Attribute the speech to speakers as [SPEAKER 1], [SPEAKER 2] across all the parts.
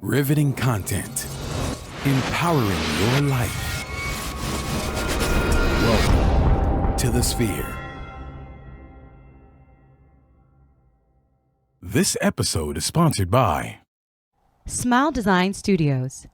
[SPEAKER 1] Riveting content. Empowering your life. Welcome to the Sphere. This episode is sponsored by
[SPEAKER 2] Smile Design Studios.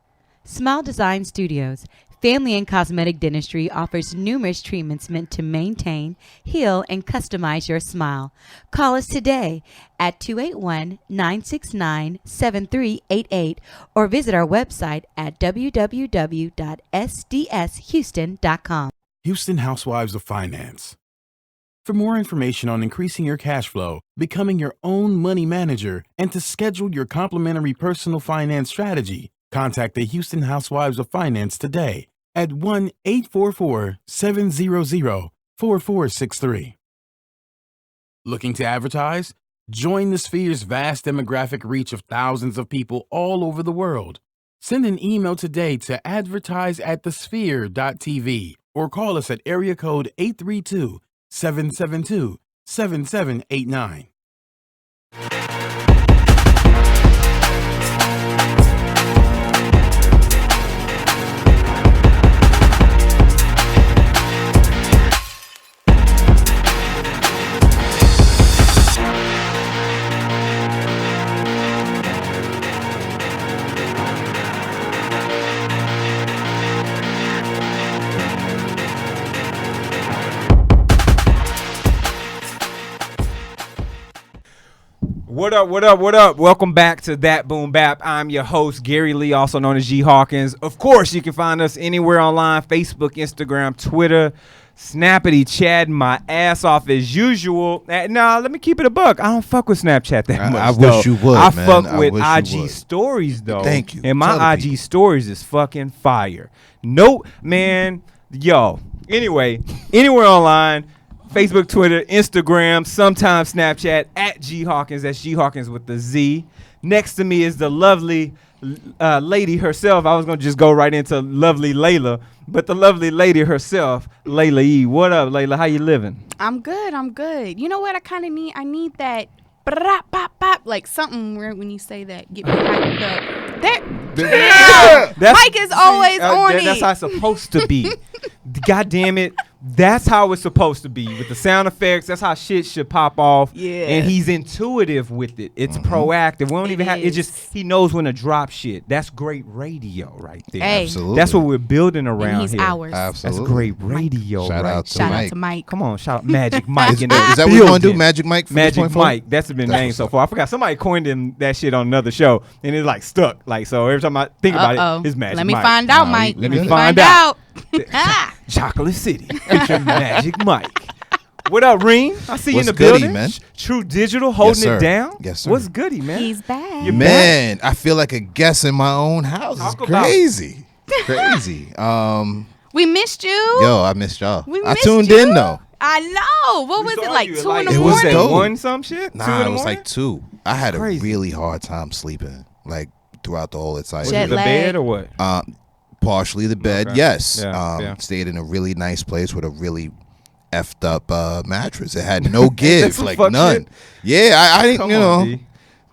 [SPEAKER 2] Smile Design Studios, family and cosmetic dentistry, offers numerous treatments meant to maintain, heal, and customize your smile. Call us today at 281-969-7388 or visit our website at www.sdshouston.com.
[SPEAKER 1] Houston Housewives of Finance. For more information on increasing your cash flow, becoming your own money manager, and to schedule your complimentary personal finance strategy, contact the Houston Housewives of Finance today at 1-844-700-4463. Looking to advertise? Join the Sphere's vast demographic reach of thousands of people all over the world. Send an email today to advertise@thesphere.tv or call us at area code 832-772-7789.
[SPEAKER 3] What up, what up, what up? Welcome back to That Boom Bap. I'm your host, Gary Lee, also known as G Hawkins. Of course, you can find us anywhere online, Facebook, Instagram, Twitter, Snappity, chatting my ass off as usual. Nah, let me keep it a buck. I don't fuck with Snapchat that much,
[SPEAKER 4] I wish you would,
[SPEAKER 3] I
[SPEAKER 4] man.
[SPEAKER 3] fuck
[SPEAKER 4] I
[SPEAKER 3] with
[SPEAKER 4] wish you
[SPEAKER 3] IG
[SPEAKER 4] would.
[SPEAKER 3] stories, though.
[SPEAKER 4] Thank you.
[SPEAKER 3] And
[SPEAKER 4] Tell the
[SPEAKER 3] my IG
[SPEAKER 4] people.
[SPEAKER 3] stories is fucking fire. Nope, man. Yo. Anyway, anywhere online, Facebook, Twitter, Instagram, sometimes Snapchat, at G Hawkins. That's G Hawkins with the Z. Next to me is the lovely lady herself. I was going to just go right into lovely Layla, but the lovely lady herself, Layla E. What up, Layla? How you living?
[SPEAKER 5] I'm good. You know what I kind of need? I need that brap, bop, bop, like something where when you say that, get me hyped up. Mike is always on it.
[SPEAKER 3] That's how it's supposed to be. God damn it. That's how it's supposed to be with the sound effects. That's how shit should pop off.
[SPEAKER 5] Yeah.
[SPEAKER 3] And he's intuitive with it. It's proactive. We don't even have it. Just he knows when to drop shit. That's great radio right there.
[SPEAKER 5] Hey.
[SPEAKER 4] Absolutely.
[SPEAKER 3] That's what we're building around
[SPEAKER 5] And he's
[SPEAKER 3] here.
[SPEAKER 5] ours.
[SPEAKER 4] Absolutely.
[SPEAKER 3] That's great radio.
[SPEAKER 4] Shout
[SPEAKER 3] right
[SPEAKER 4] out to
[SPEAKER 5] Shout
[SPEAKER 4] Mike.
[SPEAKER 5] out to Mike.
[SPEAKER 3] Come on, shout out Magic Mike.
[SPEAKER 4] Is
[SPEAKER 3] in
[SPEAKER 4] that
[SPEAKER 3] the
[SPEAKER 4] what we're going to do?
[SPEAKER 3] building.
[SPEAKER 4] Magic Mike? For this
[SPEAKER 3] Magic
[SPEAKER 4] point forward?
[SPEAKER 3] Mike. That's been
[SPEAKER 4] That's
[SPEAKER 3] named
[SPEAKER 4] what's
[SPEAKER 3] so
[SPEAKER 4] up.
[SPEAKER 3] far. I forgot somebody coined him that shit on another show, and it's like stuck. Like so, every time I think about
[SPEAKER 5] Uh-oh.
[SPEAKER 3] it, it's Magic
[SPEAKER 5] Let me
[SPEAKER 3] Mike.
[SPEAKER 5] find out,
[SPEAKER 4] Nah,
[SPEAKER 5] Mike.
[SPEAKER 4] let
[SPEAKER 5] Let
[SPEAKER 4] me
[SPEAKER 5] me
[SPEAKER 3] find
[SPEAKER 5] find out.
[SPEAKER 3] Chocolate City featuring Magic Mike. What up, Reem? I see you in
[SPEAKER 4] What's
[SPEAKER 3] the
[SPEAKER 4] goody,
[SPEAKER 3] building.
[SPEAKER 4] man?
[SPEAKER 3] True Digital holding
[SPEAKER 4] sir.
[SPEAKER 3] it down.
[SPEAKER 4] Yes, sir.
[SPEAKER 3] What's goody, man?
[SPEAKER 5] He's back.
[SPEAKER 3] You're
[SPEAKER 4] Man, I feel like a guest in my own house.
[SPEAKER 3] Talk
[SPEAKER 4] It's
[SPEAKER 3] about it.
[SPEAKER 4] crazy. Crazy.
[SPEAKER 5] We missed you.
[SPEAKER 4] Yo, I missed y'all.
[SPEAKER 5] We
[SPEAKER 4] I
[SPEAKER 5] missed
[SPEAKER 4] tuned
[SPEAKER 5] you.
[SPEAKER 4] in, though.
[SPEAKER 5] I know. What was it like? 2 in the
[SPEAKER 4] It was
[SPEAKER 5] morning?
[SPEAKER 4] dope.
[SPEAKER 3] One some shit. 2 in
[SPEAKER 4] Nah,
[SPEAKER 3] the
[SPEAKER 4] it was
[SPEAKER 3] morning?
[SPEAKER 4] like 2. I had
[SPEAKER 3] Crazy.
[SPEAKER 4] a really hard time sleeping, like, throughout the whole entire
[SPEAKER 3] Was
[SPEAKER 5] Jet
[SPEAKER 3] it the
[SPEAKER 5] lag.
[SPEAKER 3] bed or what?
[SPEAKER 4] Partially the bed,
[SPEAKER 3] Okay.
[SPEAKER 4] yes.
[SPEAKER 3] Yeah.
[SPEAKER 4] Stayed in a really nice place with a really effed up mattress. It had no give,
[SPEAKER 3] some
[SPEAKER 4] like
[SPEAKER 3] fuck
[SPEAKER 4] none.
[SPEAKER 3] shit?
[SPEAKER 4] Yeah, I didn't,
[SPEAKER 3] Come
[SPEAKER 4] you
[SPEAKER 3] on,
[SPEAKER 4] know.
[SPEAKER 3] D.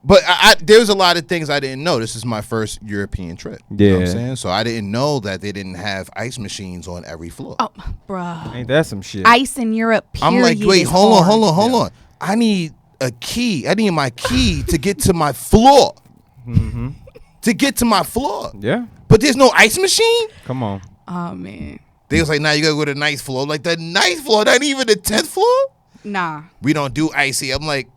[SPEAKER 4] But there's a lot of things I didn't know. This is my first European trip. You know what I'm
[SPEAKER 3] Yeah.
[SPEAKER 4] saying? So I didn't know that they didn't have ice machines on every floor.
[SPEAKER 5] Oh, bruh.
[SPEAKER 3] Ain't that some shit?
[SPEAKER 5] Ice in Europe,
[SPEAKER 4] I'm
[SPEAKER 5] period.
[SPEAKER 4] like, wait,
[SPEAKER 5] is
[SPEAKER 4] hold
[SPEAKER 5] hard.
[SPEAKER 4] on. I need a key. I need my key to get to my floor. To get to my floor.
[SPEAKER 3] Yeah.
[SPEAKER 4] But there's no ice machine?
[SPEAKER 3] Come on.
[SPEAKER 5] Oh, man.
[SPEAKER 4] They was like, nah, you gotta go to the ninth floor. Like, the ninth floor, not even the 10th floor?
[SPEAKER 5] Nah.
[SPEAKER 4] We don't do icy. I'm like,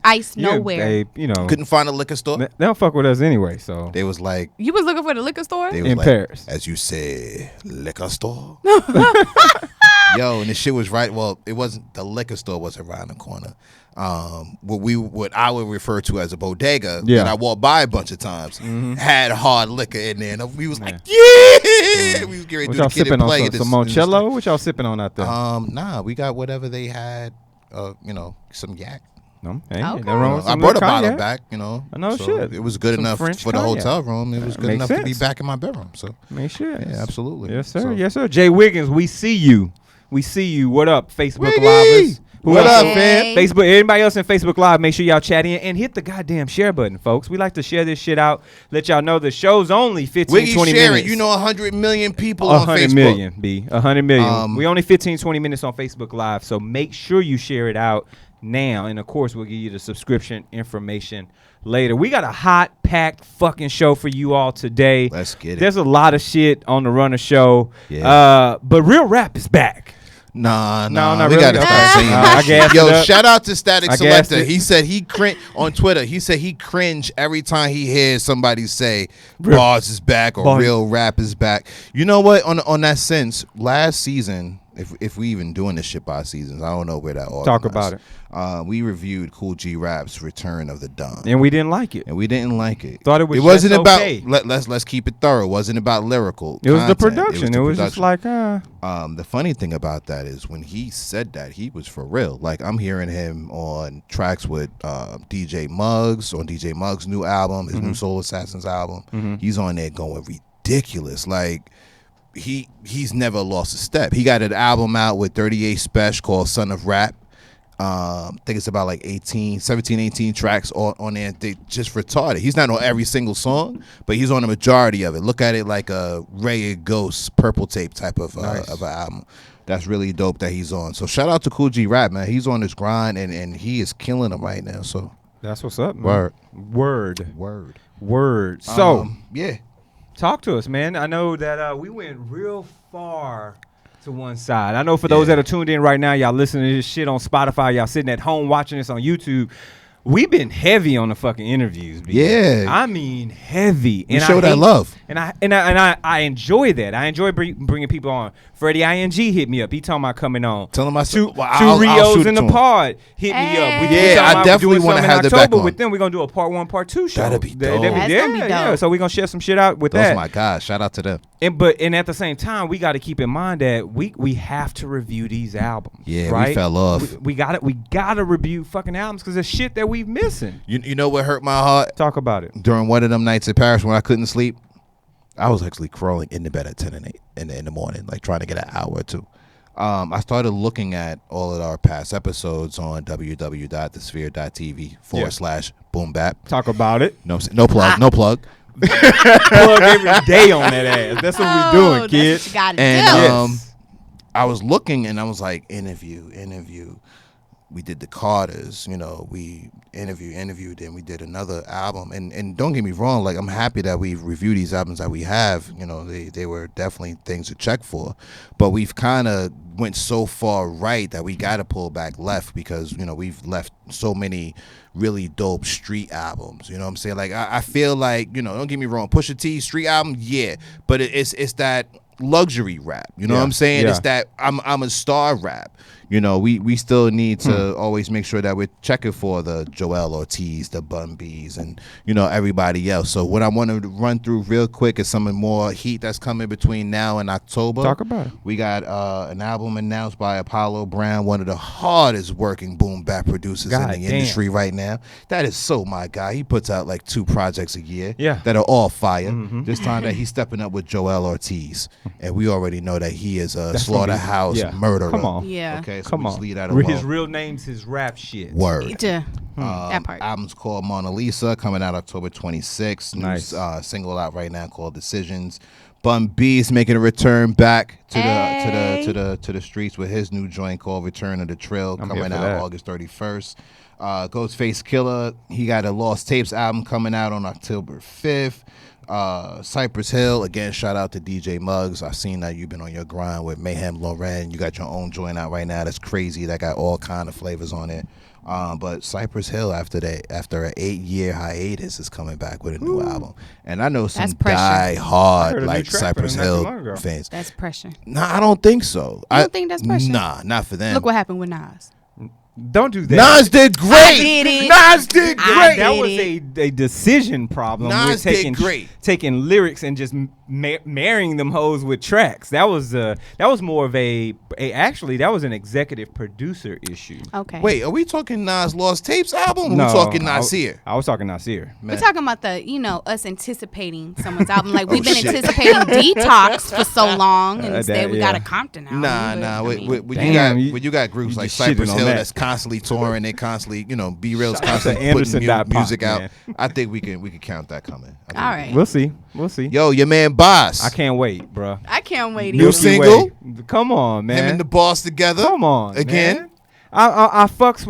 [SPEAKER 5] Ice
[SPEAKER 3] Yeah,
[SPEAKER 5] nowhere.
[SPEAKER 3] babe, you know.
[SPEAKER 4] couldn't find a liquor store.
[SPEAKER 3] They don't fuck with us anyway, so.
[SPEAKER 4] They was like,
[SPEAKER 5] You was looking for the liquor store?
[SPEAKER 4] they was
[SPEAKER 3] In
[SPEAKER 4] like,
[SPEAKER 3] Paris.
[SPEAKER 4] as you say, liquor store. Yo, and the shit was right. Well, it wasn't, the liquor store was around the corner. What I would refer to as a bodega
[SPEAKER 3] Yeah.
[SPEAKER 4] that I walked by a bunch of times had hard liquor in there, and we was like, yeah, we was getting
[SPEAKER 3] What
[SPEAKER 4] to do
[SPEAKER 3] y'all
[SPEAKER 4] the kid
[SPEAKER 3] sipping
[SPEAKER 4] and
[SPEAKER 3] on?
[SPEAKER 4] play.
[SPEAKER 3] Some,
[SPEAKER 4] in this-
[SPEAKER 3] some
[SPEAKER 4] in this
[SPEAKER 3] Moncello? What y'all sipping on out there?
[SPEAKER 4] thing. Nah, we got whatever they had. Some yak.
[SPEAKER 3] No, hey,
[SPEAKER 5] Okay.
[SPEAKER 3] ain't nothing wrong with
[SPEAKER 4] I
[SPEAKER 3] some
[SPEAKER 4] brought a
[SPEAKER 3] little
[SPEAKER 4] bottle
[SPEAKER 3] cognac.
[SPEAKER 4] back,
[SPEAKER 3] I know shit.
[SPEAKER 4] It was good
[SPEAKER 3] Some
[SPEAKER 4] enough
[SPEAKER 3] French
[SPEAKER 4] for the
[SPEAKER 3] cognac.
[SPEAKER 4] hotel room. It was good
[SPEAKER 3] Makes
[SPEAKER 4] enough to be
[SPEAKER 3] sense.
[SPEAKER 4] back in my bedroom. So
[SPEAKER 3] Make sure.
[SPEAKER 4] yeah, absolutely.
[SPEAKER 3] Yes, sir.
[SPEAKER 4] So,
[SPEAKER 3] Yes, sir. Jay Wiggins, we see you. We see you. What up, Facebook
[SPEAKER 4] Wiggy!
[SPEAKER 3] Livers?
[SPEAKER 4] What up, fam?
[SPEAKER 5] Hey.
[SPEAKER 3] Facebook, everybody else in Facebook Live, make sure y'all chat in and hit the goddamn share button, folks. We like to share this shit out. Let y'all know the show's only 15,
[SPEAKER 4] Wiggy
[SPEAKER 3] 20
[SPEAKER 4] share
[SPEAKER 3] minutes.
[SPEAKER 4] it. You know 100 million people on
[SPEAKER 3] 100
[SPEAKER 4] Facebook.
[SPEAKER 3] million, B. 100 million. We
[SPEAKER 4] Um,
[SPEAKER 3] only 15, 20 minutes on Facebook Live, so make sure you share it out now. And, of course, we'll give you the subscription information later. We got a hot, packed fucking show for you all today.
[SPEAKER 4] Let's get it.
[SPEAKER 3] There's a lot of shit on the Runner Show.
[SPEAKER 4] Yeah.
[SPEAKER 3] But Real Rap is back.
[SPEAKER 4] Nah,
[SPEAKER 3] not
[SPEAKER 4] we
[SPEAKER 3] really.
[SPEAKER 4] gotta
[SPEAKER 3] Okay.
[SPEAKER 4] start saying
[SPEAKER 3] I
[SPEAKER 4] that
[SPEAKER 3] gassed
[SPEAKER 4] shit. Yo,
[SPEAKER 3] it up.
[SPEAKER 4] shout out to Static
[SPEAKER 3] I gassed
[SPEAKER 4] Selector.
[SPEAKER 3] it.
[SPEAKER 4] He said he on Twitter. He said he cringe every time he hears somebody say bars is back or
[SPEAKER 3] Bars.
[SPEAKER 4] Real Rap is back. You know what? On that sense, last season, if we even doing this shit by seasons, I don't know where that organized.
[SPEAKER 3] Talk about it.
[SPEAKER 4] We reviewed Cool G Rap's Return of the Don.
[SPEAKER 3] And we didn't like it.
[SPEAKER 4] And we didn't like it.
[SPEAKER 3] Thought it was
[SPEAKER 4] wasn't
[SPEAKER 3] just
[SPEAKER 4] about.
[SPEAKER 3] okay.
[SPEAKER 4] Let's keep it thorough. It wasn't about lyrical.
[SPEAKER 3] It was the
[SPEAKER 4] content.
[SPEAKER 3] production. It was just like,
[SPEAKER 4] The funny thing about that is when he said that, he was for real. Like, I'm hearing him on tracks with DJ Muggs, on DJ Muggs' new album, his new Soul Assassins album. He's on there going ridiculous. Like, he's never lost a step. He got an album out with 38 Special called Son of Rap. I think it's about like 17, 18 tracks on there. They just retarded. He's not on every single song, but he's on the majority of it. Look at it like a Ray Ghost Purple Tape type of an album. That's really dope that he's on. So shout out to Cool G Rap, man. He's on his grind and he is killing them right now. So
[SPEAKER 3] that's what's up, man. Word. So,
[SPEAKER 4] yeah.
[SPEAKER 3] Talk to us, man. I know that we went real far to one side. I know for those that are tuned in right now, y'all listening to this shit on Spotify, y'all sitting at home watching this on YouTube. We've been heavy on the fucking interviews. B.
[SPEAKER 4] Yeah.
[SPEAKER 3] I mean heavy.
[SPEAKER 4] We show that love.
[SPEAKER 3] And I enjoy that. I enjoy bringing people on. Freddie ING hit me up. He talking about coming on.
[SPEAKER 4] Tell him I
[SPEAKER 3] two
[SPEAKER 4] I'll
[SPEAKER 3] Rios
[SPEAKER 4] shoot
[SPEAKER 3] in
[SPEAKER 4] it
[SPEAKER 3] the
[SPEAKER 4] to him.
[SPEAKER 3] pod hit me up.
[SPEAKER 4] Yeah,
[SPEAKER 3] talking
[SPEAKER 4] I
[SPEAKER 3] about
[SPEAKER 4] definitely
[SPEAKER 3] doing
[SPEAKER 4] wanna
[SPEAKER 3] something
[SPEAKER 4] have
[SPEAKER 3] in
[SPEAKER 4] them back
[SPEAKER 3] October
[SPEAKER 4] on.
[SPEAKER 3] with them. We're gonna do a part 1, part 2 show.
[SPEAKER 4] That'd be dope.
[SPEAKER 5] That's gonna be dope.
[SPEAKER 3] So we're gonna share some shit out with
[SPEAKER 4] Those
[SPEAKER 3] that.
[SPEAKER 4] are my guys. Shout out to them.
[SPEAKER 3] And at the same time, we got to keep in mind that we have to review these albums.
[SPEAKER 4] Yeah,
[SPEAKER 3] right?
[SPEAKER 4] we fell off.
[SPEAKER 3] We got to review fucking albums because there's shit that we've missing.
[SPEAKER 4] You know what hurt my heart?
[SPEAKER 3] Talk about it.
[SPEAKER 4] During one of them nights in Paris when I couldn't sleep, I was actually crawling in the bed at 10 and 8 in the morning, like trying to get an hour or two. I started looking at all of our past episodes on www.thesphere.tv/boom bap.
[SPEAKER 3] Talk about it.
[SPEAKER 4] No plug.
[SPEAKER 3] Plug every day on that ass. That's what we doing, kids.
[SPEAKER 5] That's what you gotta
[SPEAKER 4] And
[SPEAKER 5] do.
[SPEAKER 3] Yes.
[SPEAKER 4] I was looking and I was like, interview. We did the Carters, we interviewed, and we did another album. And don't get me wrong, like I'm happy that we've reviewed these albums that we have. They were definitely things to check for. But we've kind of went so far right that we got to pull back left because, we've left so many really dope street albums. You know what I'm saying? Like I feel like, don't get me wrong, Pusha T street album, yeah. But it's that luxury rap. You know what I'm saying?
[SPEAKER 3] Yeah.
[SPEAKER 4] It's that I'm a star rap. We still need to always make sure that we're checking for the Joel Ortiz, the Bun B's, and everybody else. So what I want to run through real quick is some more heat that's coming between now and October.
[SPEAKER 3] Talk about it.
[SPEAKER 4] We got an album announced by Apollo Brown, one of the hardest working boom bap producers in the industry right now. That is so my guy. He puts out like 2 projects a year that are all fire. This time that he's stepping up with Joel Ortiz, and we already know that he is a slaughterhouse murderer.
[SPEAKER 3] Come on.
[SPEAKER 5] Yeah.
[SPEAKER 4] Okay, so
[SPEAKER 3] Come
[SPEAKER 4] we just
[SPEAKER 3] on.
[SPEAKER 4] leave that alone.
[SPEAKER 3] His real name's his rap shit.
[SPEAKER 4] Word.
[SPEAKER 5] That part.
[SPEAKER 4] Album's called Mona Lisa, coming out October 26th.
[SPEAKER 3] Nice.
[SPEAKER 4] New single out right now called Decisions. Bun B is making a return back to the streets with his new joint called Return of the Trill, coming out August 31st. Ghostface Killer, he got a Lost Tapes album coming out on October 5th. Cypress Hill, again, shout out to DJ Muggs. I've seen that you've been on your grind with Mayhem Loren. You got your own joint out right now that's crazy, that got all kind of flavors on it. But Cypress Hill, after an 8-year hiatus, is coming back with a new album. And I know some
[SPEAKER 5] That's pressure.
[SPEAKER 3] I
[SPEAKER 4] die-hard
[SPEAKER 3] heard a
[SPEAKER 4] like
[SPEAKER 3] new track
[SPEAKER 4] Cypress
[SPEAKER 3] from him not too
[SPEAKER 4] Hill
[SPEAKER 3] long ago.
[SPEAKER 4] fans.
[SPEAKER 5] That's pressure.
[SPEAKER 4] Nah, I don't think so.
[SPEAKER 5] You don't think that's pressure?
[SPEAKER 4] Nah, not for them.
[SPEAKER 5] Look what happened with Nas.
[SPEAKER 3] Don't do that.
[SPEAKER 4] Nas did great.
[SPEAKER 5] I did it.
[SPEAKER 4] Nas did
[SPEAKER 5] I
[SPEAKER 4] great.
[SPEAKER 3] That
[SPEAKER 5] did
[SPEAKER 3] was a decision problem.
[SPEAKER 4] Nas
[SPEAKER 3] with taking,
[SPEAKER 4] did great.
[SPEAKER 3] taking lyrics and just marrying them hoes with tracks. That was more of actually that was an executive producer issue.
[SPEAKER 5] Okay.
[SPEAKER 4] Wait, are we talking Nas Lost Tapes album? Or
[SPEAKER 3] No,
[SPEAKER 4] we talking Nasir?
[SPEAKER 3] I was talking Nasir.
[SPEAKER 5] We're talking about us anticipating someone's album. Like we've been
[SPEAKER 4] shit.
[SPEAKER 5] anticipating Detox for so long, and instead we got
[SPEAKER 3] yeah.
[SPEAKER 5] a Compton album.
[SPEAKER 4] Nah.
[SPEAKER 5] but, I mean,
[SPEAKER 4] When you got groups
[SPEAKER 3] you
[SPEAKER 4] like
[SPEAKER 3] just shitting
[SPEAKER 4] Cypress
[SPEAKER 3] on
[SPEAKER 4] Hill
[SPEAKER 3] that.
[SPEAKER 4] that's constantly touring, they constantly, B Real's
[SPEAKER 3] Shout out to
[SPEAKER 4] constantly
[SPEAKER 3] Anderson
[SPEAKER 4] putting
[SPEAKER 3] Dot Pop,
[SPEAKER 4] music out.
[SPEAKER 3] man.
[SPEAKER 4] I think we can count that coming. I think
[SPEAKER 5] All
[SPEAKER 4] we
[SPEAKER 5] right.
[SPEAKER 4] can.
[SPEAKER 3] We'll see.
[SPEAKER 4] Yo, your man Boss.
[SPEAKER 3] I can't wait, bro.
[SPEAKER 5] I can't wait.
[SPEAKER 4] New
[SPEAKER 5] either.
[SPEAKER 4] single?
[SPEAKER 3] Come on, man.
[SPEAKER 4] Him and the Boss together.
[SPEAKER 3] Come on,
[SPEAKER 4] again.
[SPEAKER 3] man. I fucks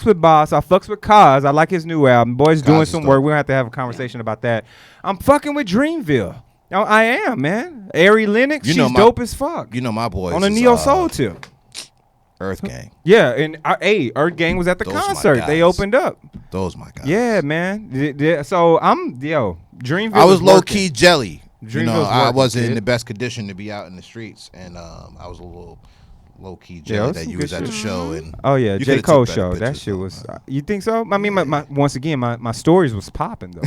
[SPEAKER 3] with Boss. I fucks with Kaz. I like his new album. Boy's doing
[SPEAKER 4] is
[SPEAKER 3] some
[SPEAKER 4] dope.
[SPEAKER 3] work. We're gonna have to have a conversation about that. I'm fucking with Dreamville. I am, man. Ari Lennox,
[SPEAKER 4] You know
[SPEAKER 3] she's
[SPEAKER 4] my-
[SPEAKER 3] dope as fuck.
[SPEAKER 4] You know my boys
[SPEAKER 3] On a
[SPEAKER 4] is,
[SPEAKER 3] neo soul tip.
[SPEAKER 4] Earth Gang.
[SPEAKER 3] Yeah, and Earth Gang was at the
[SPEAKER 4] Those my
[SPEAKER 3] concert. They
[SPEAKER 4] guys.
[SPEAKER 3] opened up.
[SPEAKER 4] Those my guys.
[SPEAKER 3] Yeah, man. So Dreamville.
[SPEAKER 4] I was
[SPEAKER 3] is
[SPEAKER 4] low
[SPEAKER 3] working.
[SPEAKER 4] key jelly.
[SPEAKER 3] Dreamville's
[SPEAKER 4] I
[SPEAKER 3] working,
[SPEAKER 4] wasn't in
[SPEAKER 3] kid.
[SPEAKER 4] the best condition to be out in the streets, and I was a little low key
[SPEAKER 3] Yeah,
[SPEAKER 4] jelly
[SPEAKER 3] that's
[SPEAKER 4] that
[SPEAKER 3] some
[SPEAKER 4] you
[SPEAKER 3] good
[SPEAKER 4] was at the
[SPEAKER 3] shit.
[SPEAKER 4] show. And
[SPEAKER 3] Oh yeah,
[SPEAKER 4] you
[SPEAKER 3] J.
[SPEAKER 4] coulda
[SPEAKER 3] Cole
[SPEAKER 4] took better
[SPEAKER 3] show. That
[SPEAKER 4] pictures,
[SPEAKER 3] shit
[SPEAKER 4] though.
[SPEAKER 3] was. You think so? I mean, once again, my stories was popping though.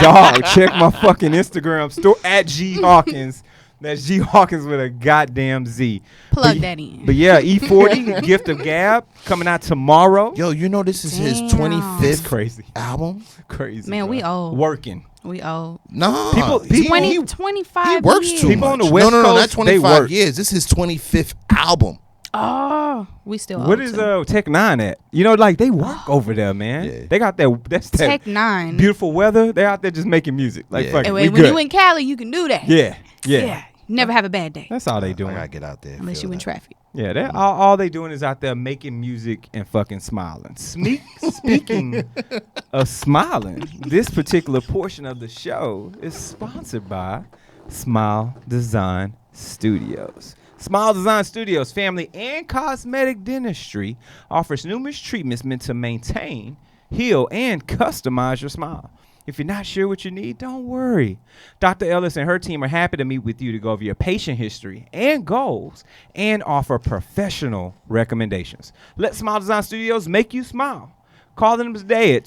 [SPEAKER 3] Dog, check my fucking Instagram store at G Hawkins. That's G Hawkins with a goddamn Z.
[SPEAKER 5] Plug
[SPEAKER 3] But-
[SPEAKER 5] that in.
[SPEAKER 3] But yeah, E40, Gift of Gab, coming out tomorrow.
[SPEAKER 4] Yo, this is his
[SPEAKER 5] Damn.
[SPEAKER 4] 25th
[SPEAKER 3] It's crazy,
[SPEAKER 4] album.
[SPEAKER 3] crazy.
[SPEAKER 5] Man,
[SPEAKER 3] bro.
[SPEAKER 5] we old.
[SPEAKER 3] Working.
[SPEAKER 5] We old.
[SPEAKER 4] No,
[SPEAKER 3] People-
[SPEAKER 4] he,
[SPEAKER 5] 25
[SPEAKER 4] he works
[SPEAKER 5] years.
[SPEAKER 4] too
[SPEAKER 3] People
[SPEAKER 4] much.
[SPEAKER 3] on the West
[SPEAKER 4] no, not
[SPEAKER 3] Coast, they
[SPEAKER 4] 25
[SPEAKER 3] work.
[SPEAKER 4] years. This is his 25th album.
[SPEAKER 5] Oh, we still old.
[SPEAKER 3] What is
[SPEAKER 5] too.
[SPEAKER 3] Tech Nine at? Like they work over there, man.
[SPEAKER 4] Yeah.
[SPEAKER 3] They got that's that
[SPEAKER 5] Tech 9.
[SPEAKER 3] beautiful weather. They're out there just making music. Like
[SPEAKER 4] Yeah.
[SPEAKER 3] fuck it,
[SPEAKER 5] Hey,
[SPEAKER 3] we
[SPEAKER 5] wait, when
[SPEAKER 3] good.
[SPEAKER 5] you in Cali, you can do that.
[SPEAKER 3] Yeah.
[SPEAKER 5] Never have a bad day
[SPEAKER 3] That's all they
[SPEAKER 4] I
[SPEAKER 3] doing.
[SPEAKER 4] gotta get out there.
[SPEAKER 5] unless
[SPEAKER 4] feel
[SPEAKER 5] you in
[SPEAKER 4] that.
[SPEAKER 5] traffic.
[SPEAKER 3] Yeah, that all they doing is out there making music and fucking smiling. Speaking of smiling, this particular portion of the show is sponsored by Smile Design Studios. Smile Design Studios family and cosmetic dentistry offers numerous treatments meant to maintain, heal, and customize your smile. If you're not sure what you need, don't worry. Dr. Ellis and her team are happy to meet with you to go over your patient history and goals and offer professional recommendations. Let Smile Design Studios make you smile. Call them today at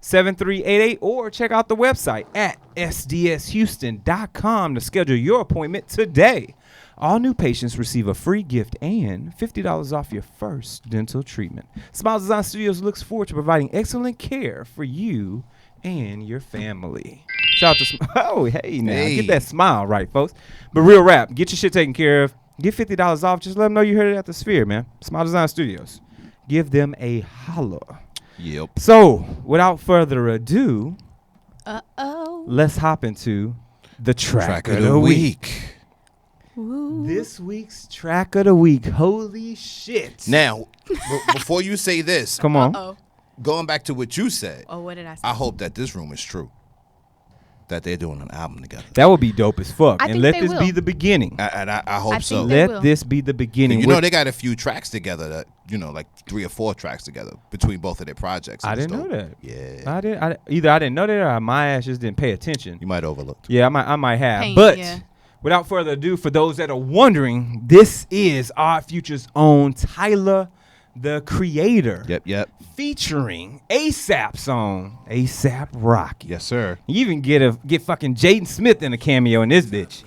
[SPEAKER 3] 281-969-7388 or check out the website at sdshouston.com to schedule your appointment today. All new patients receive a free gift and $50 off your first dental treatment. Smile Design Studios looks forward to providing excellent care for you and your family. Shout out to Oh, hey, now.
[SPEAKER 4] Hey.
[SPEAKER 3] Get that smile right, folks. But real rap, get your shit taken care of. Get $50 off. Just let them know you heard it at the Sphere, man. Smile Design Studios. Give them a holler.
[SPEAKER 4] Yep.
[SPEAKER 3] So, without further ado,
[SPEAKER 5] Uh-oh.
[SPEAKER 3] let's hop into the
[SPEAKER 4] Track of the week.
[SPEAKER 5] Ooh.
[SPEAKER 3] This week's track of the week. Holy shit.
[SPEAKER 4] Now, before you say this,
[SPEAKER 3] Come on.
[SPEAKER 5] Uh-oh.
[SPEAKER 4] going back to what you said,
[SPEAKER 5] Oh, what did I say?
[SPEAKER 4] I hope that this rumor is true. That they're doing an album together.
[SPEAKER 3] That would be dope as fuck.
[SPEAKER 5] I
[SPEAKER 3] and
[SPEAKER 5] think
[SPEAKER 3] let
[SPEAKER 5] they
[SPEAKER 3] this be
[SPEAKER 5] will.
[SPEAKER 3] the beginning.
[SPEAKER 4] And I hope
[SPEAKER 5] I
[SPEAKER 4] so.
[SPEAKER 5] think they
[SPEAKER 3] Let
[SPEAKER 5] will.
[SPEAKER 3] this be the beginning.
[SPEAKER 4] You know,
[SPEAKER 3] With-
[SPEAKER 4] they got a few tracks together that, like 3 or 4 tracks together between both of their projects.
[SPEAKER 3] I
[SPEAKER 4] It's
[SPEAKER 3] didn't know
[SPEAKER 4] dope.
[SPEAKER 3] that.
[SPEAKER 4] Yeah.
[SPEAKER 3] Either I didn't know that or my ass just didn't pay attention.
[SPEAKER 4] You might have overlooked.
[SPEAKER 3] Yeah, I might have.
[SPEAKER 5] Pain,
[SPEAKER 3] But
[SPEAKER 5] yeah.
[SPEAKER 3] without further ado, for those that are wondering, this is Odd Future's own Tyler, the Creator.
[SPEAKER 4] Yep.
[SPEAKER 3] Featuring ASAP song, ASAP Rocky.
[SPEAKER 4] Yes, sir.
[SPEAKER 3] You even get fucking Jaden Smith in a cameo in this bitch.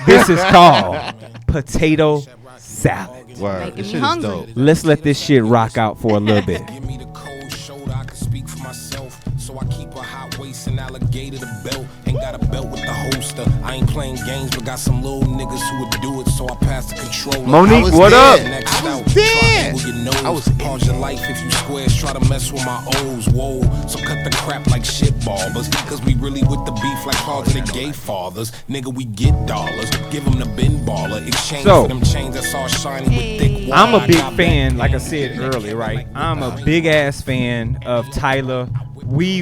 [SPEAKER 3] This is called Potato Salad.
[SPEAKER 4] Word.
[SPEAKER 5] Making
[SPEAKER 4] This
[SPEAKER 5] me
[SPEAKER 4] shit
[SPEAKER 5] hungry.
[SPEAKER 4] is dope.
[SPEAKER 3] Let's let this shit rock out for a little bit.
[SPEAKER 6] Give me the cold shoulder, I can speak for myself. So I keep a hot waist and alligator the belt. Ain't got a belt with the holster. I ain't playing games, but got some little niggas who would do it, so I pass the controller.
[SPEAKER 3] Monique,
[SPEAKER 4] I was
[SPEAKER 3] what
[SPEAKER 4] there.
[SPEAKER 3] up?
[SPEAKER 6] Next
[SPEAKER 4] I
[SPEAKER 6] out,
[SPEAKER 4] was there.
[SPEAKER 6] triangle your nose.
[SPEAKER 4] I was in
[SPEAKER 6] Pause your life if you squares try to mess with my O's. Whoa, so cut the crap like shit ballers. Cause we really with the beef like cars of the gay fathers. Nigga, we get dollars. Give them the bin baller. Exchange
[SPEAKER 3] So,
[SPEAKER 6] for them chains that's all shiny with thick
[SPEAKER 3] I'm a
[SPEAKER 6] wire.
[SPEAKER 3] big
[SPEAKER 6] Got
[SPEAKER 3] fan,
[SPEAKER 6] back
[SPEAKER 3] like I said earlier, right? I'm a big ass fan of Tyler. We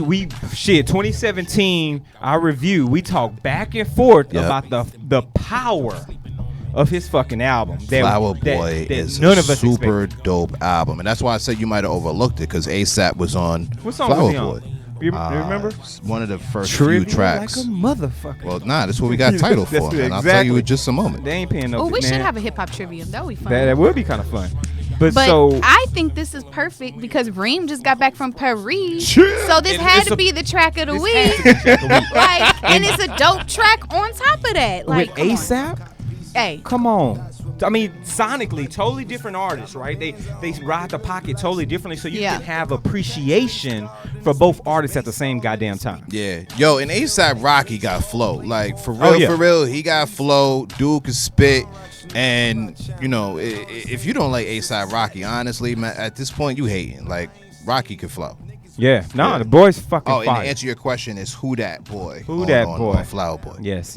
[SPEAKER 3] 2017, our review, we talked back and forth
[SPEAKER 4] Yep.
[SPEAKER 3] about the power of his fucking album.
[SPEAKER 4] Flower Boy is
[SPEAKER 3] none
[SPEAKER 4] a
[SPEAKER 3] of us
[SPEAKER 4] super
[SPEAKER 3] expected.
[SPEAKER 4] dope album. And that's why I said you might have overlooked it, because ASAP was on
[SPEAKER 3] What song
[SPEAKER 4] Flower
[SPEAKER 3] was he on?
[SPEAKER 4] Boy.
[SPEAKER 3] You remember?
[SPEAKER 4] It's one of the first
[SPEAKER 3] Trivia
[SPEAKER 4] few tracks.
[SPEAKER 3] like a motherfucker.
[SPEAKER 4] Well, nah, that's what we got title
[SPEAKER 3] That's
[SPEAKER 4] for. And I'll tell you
[SPEAKER 3] exactly.
[SPEAKER 4] in just a moment.
[SPEAKER 3] They ain't paying no.
[SPEAKER 5] Oh, we
[SPEAKER 3] man.
[SPEAKER 5] should have a hip hop trivia. That would be fun.
[SPEAKER 3] That would be kind of fun. But
[SPEAKER 5] But
[SPEAKER 3] so
[SPEAKER 5] I think this is perfect because Reem just got back from Paris.
[SPEAKER 3] Yeah.
[SPEAKER 5] So this
[SPEAKER 3] And
[SPEAKER 5] had
[SPEAKER 3] it's
[SPEAKER 5] to
[SPEAKER 3] a-
[SPEAKER 5] be the track of the
[SPEAKER 3] this
[SPEAKER 5] week.
[SPEAKER 3] has to be track of the week.
[SPEAKER 5] Like, and it's a dope track on top of that. Like,
[SPEAKER 3] with
[SPEAKER 5] come on.
[SPEAKER 3] ASAP,
[SPEAKER 5] Hey.
[SPEAKER 3] come on. I mean, sonically, totally different artists, right? They ride the pocket totally differently, so you
[SPEAKER 5] Yeah.
[SPEAKER 3] can have appreciation for both artists at the same goddamn time.
[SPEAKER 4] Yeah, yo, and ASAP Rocky got flow. Like for
[SPEAKER 3] Oh,
[SPEAKER 4] real,
[SPEAKER 3] yeah.
[SPEAKER 4] for real, he got flow. Dude can spit, and you know, if you don't like ASAP Rocky, honestly, man, at this point you hating. Like Rocky can flow.
[SPEAKER 3] Yeah, no, the boy's fucking
[SPEAKER 4] Oh, and
[SPEAKER 3] fire.
[SPEAKER 4] to answer your question is who that boy?
[SPEAKER 3] Who that boy?
[SPEAKER 4] On Flower Boy.
[SPEAKER 3] Yes.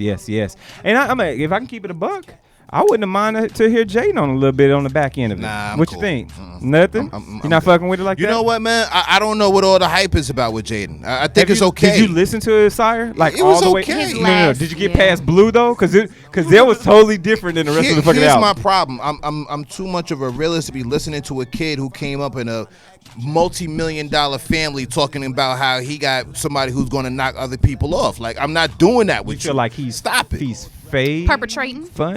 [SPEAKER 3] And I'm if I can keep it a buck, I wouldn't have minded to hear Jaden on a little bit on the back end of it.
[SPEAKER 4] Nah, I'm
[SPEAKER 3] what
[SPEAKER 4] cool.
[SPEAKER 3] you think? Nothing. You're not fucking with it like
[SPEAKER 4] You
[SPEAKER 3] that.
[SPEAKER 4] know what, man? I don't know what all the hype is about with Jaden. I think
[SPEAKER 3] Have
[SPEAKER 4] it's
[SPEAKER 3] you-
[SPEAKER 4] okay.
[SPEAKER 3] Did you listen to it, Sire? Like
[SPEAKER 4] It was
[SPEAKER 3] all the way?
[SPEAKER 4] okay. His
[SPEAKER 3] No.
[SPEAKER 5] last,
[SPEAKER 3] Did you get
[SPEAKER 5] yeah.
[SPEAKER 3] past Blue though? Because that was totally different than the rest of the fucking
[SPEAKER 4] Here's
[SPEAKER 3] album.
[SPEAKER 4] my problem. I'm too much of a realist to be listening to a kid who came up in a multi-million-dollar family talking about how he got somebody who's going to knock other people off. Like, I'm not doing that with
[SPEAKER 3] You
[SPEAKER 4] you.
[SPEAKER 3] feel like he's
[SPEAKER 4] Stop it.
[SPEAKER 3] He's fake,
[SPEAKER 5] Perpetrating.
[SPEAKER 3] fun,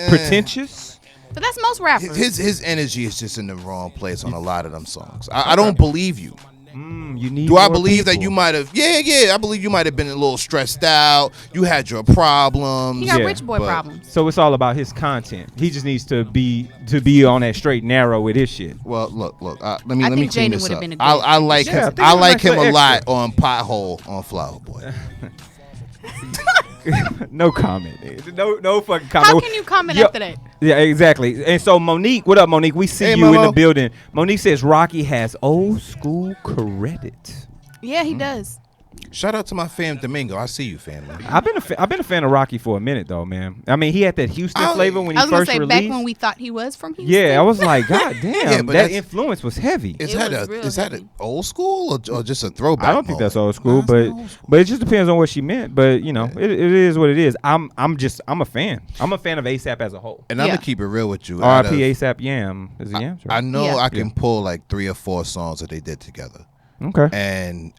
[SPEAKER 3] pretentious.
[SPEAKER 5] But that's most rappers.
[SPEAKER 4] His energy is just in the wrong place on a lot of them songs. I don't believe you.
[SPEAKER 3] You need.
[SPEAKER 4] Do I
[SPEAKER 3] more
[SPEAKER 4] believe that
[SPEAKER 3] people.
[SPEAKER 4] you might have? Yeah. I believe you might have been a little stressed out. You had your problems.
[SPEAKER 5] He got
[SPEAKER 3] Yeah,
[SPEAKER 5] rich boy
[SPEAKER 4] but-
[SPEAKER 5] problems.
[SPEAKER 3] So it's all about his content. He just needs to be on that straight and narrow with his shit.
[SPEAKER 4] Well, look. Let me
[SPEAKER 5] I
[SPEAKER 4] let me
[SPEAKER 5] think
[SPEAKER 4] clean
[SPEAKER 5] Jaden
[SPEAKER 4] this
[SPEAKER 5] would've
[SPEAKER 4] up.
[SPEAKER 5] been a good
[SPEAKER 4] I like
[SPEAKER 3] Yeah, I
[SPEAKER 4] him.
[SPEAKER 3] think
[SPEAKER 4] I
[SPEAKER 3] he's
[SPEAKER 4] like
[SPEAKER 3] an
[SPEAKER 4] him a
[SPEAKER 3] extra
[SPEAKER 4] lot
[SPEAKER 3] extra.
[SPEAKER 4] on Pothole on Flower Boy.
[SPEAKER 3] No comment. No fucking comment.
[SPEAKER 5] How can you comment
[SPEAKER 3] Yo-
[SPEAKER 5] after that?
[SPEAKER 3] Yeah, exactly. And so Monique, what up, Monique? We see
[SPEAKER 4] Hey,
[SPEAKER 3] you in the
[SPEAKER 4] Momo.
[SPEAKER 3] building. Monique says Rocky has old school credit.
[SPEAKER 5] Yeah, he does.
[SPEAKER 4] Shout out to my fam Domingo. I see you, family.
[SPEAKER 3] I've been a fan of Rocky for a minute though, man. I mean, he had that Houston flavor when
[SPEAKER 5] I
[SPEAKER 3] he
[SPEAKER 5] was gonna
[SPEAKER 3] first
[SPEAKER 5] say
[SPEAKER 3] released.
[SPEAKER 5] back when we thought he was from Houston.
[SPEAKER 3] Yeah, I was like, God damn,
[SPEAKER 4] Yeah, but
[SPEAKER 3] that
[SPEAKER 4] that's-
[SPEAKER 3] influence was heavy.
[SPEAKER 4] Is
[SPEAKER 5] It
[SPEAKER 4] that
[SPEAKER 5] was real
[SPEAKER 4] a
[SPEAKER 5] heavy.
[SPEAKER 4] old school or just a throwback?
[SPEAKER 3] I don't think that's old school,
[SPEAKER 4] Nah, it's
[SPEAKER 3] but
[SPEAKER 4] not old school.
[SPEAKER 3] but it just depends on what she meant. But you know, it is what it is. I'm a fan. I'm a fan of ASAP as a whole.
[SPEAKER 4] And I'm
[SPEAKER 5] Yeah.
[SPEAKER 4] gonna keep it real with you. Out
[SPEAKER 3] R.I.P.
[SPEAKER 4] of-
[SPEAKER 3] ASAP Yam. Is it Yams?
[SPEAKER 4] I
[SPEAKER 3] Right?
[SPEAKER 4] know
[SPEAKER 5] Yeah.
[SPEAKER 4] I can pull like 3 or 4 songs that they did together,
[SPEAKER 3] Okay.
[SPEAKER 4] and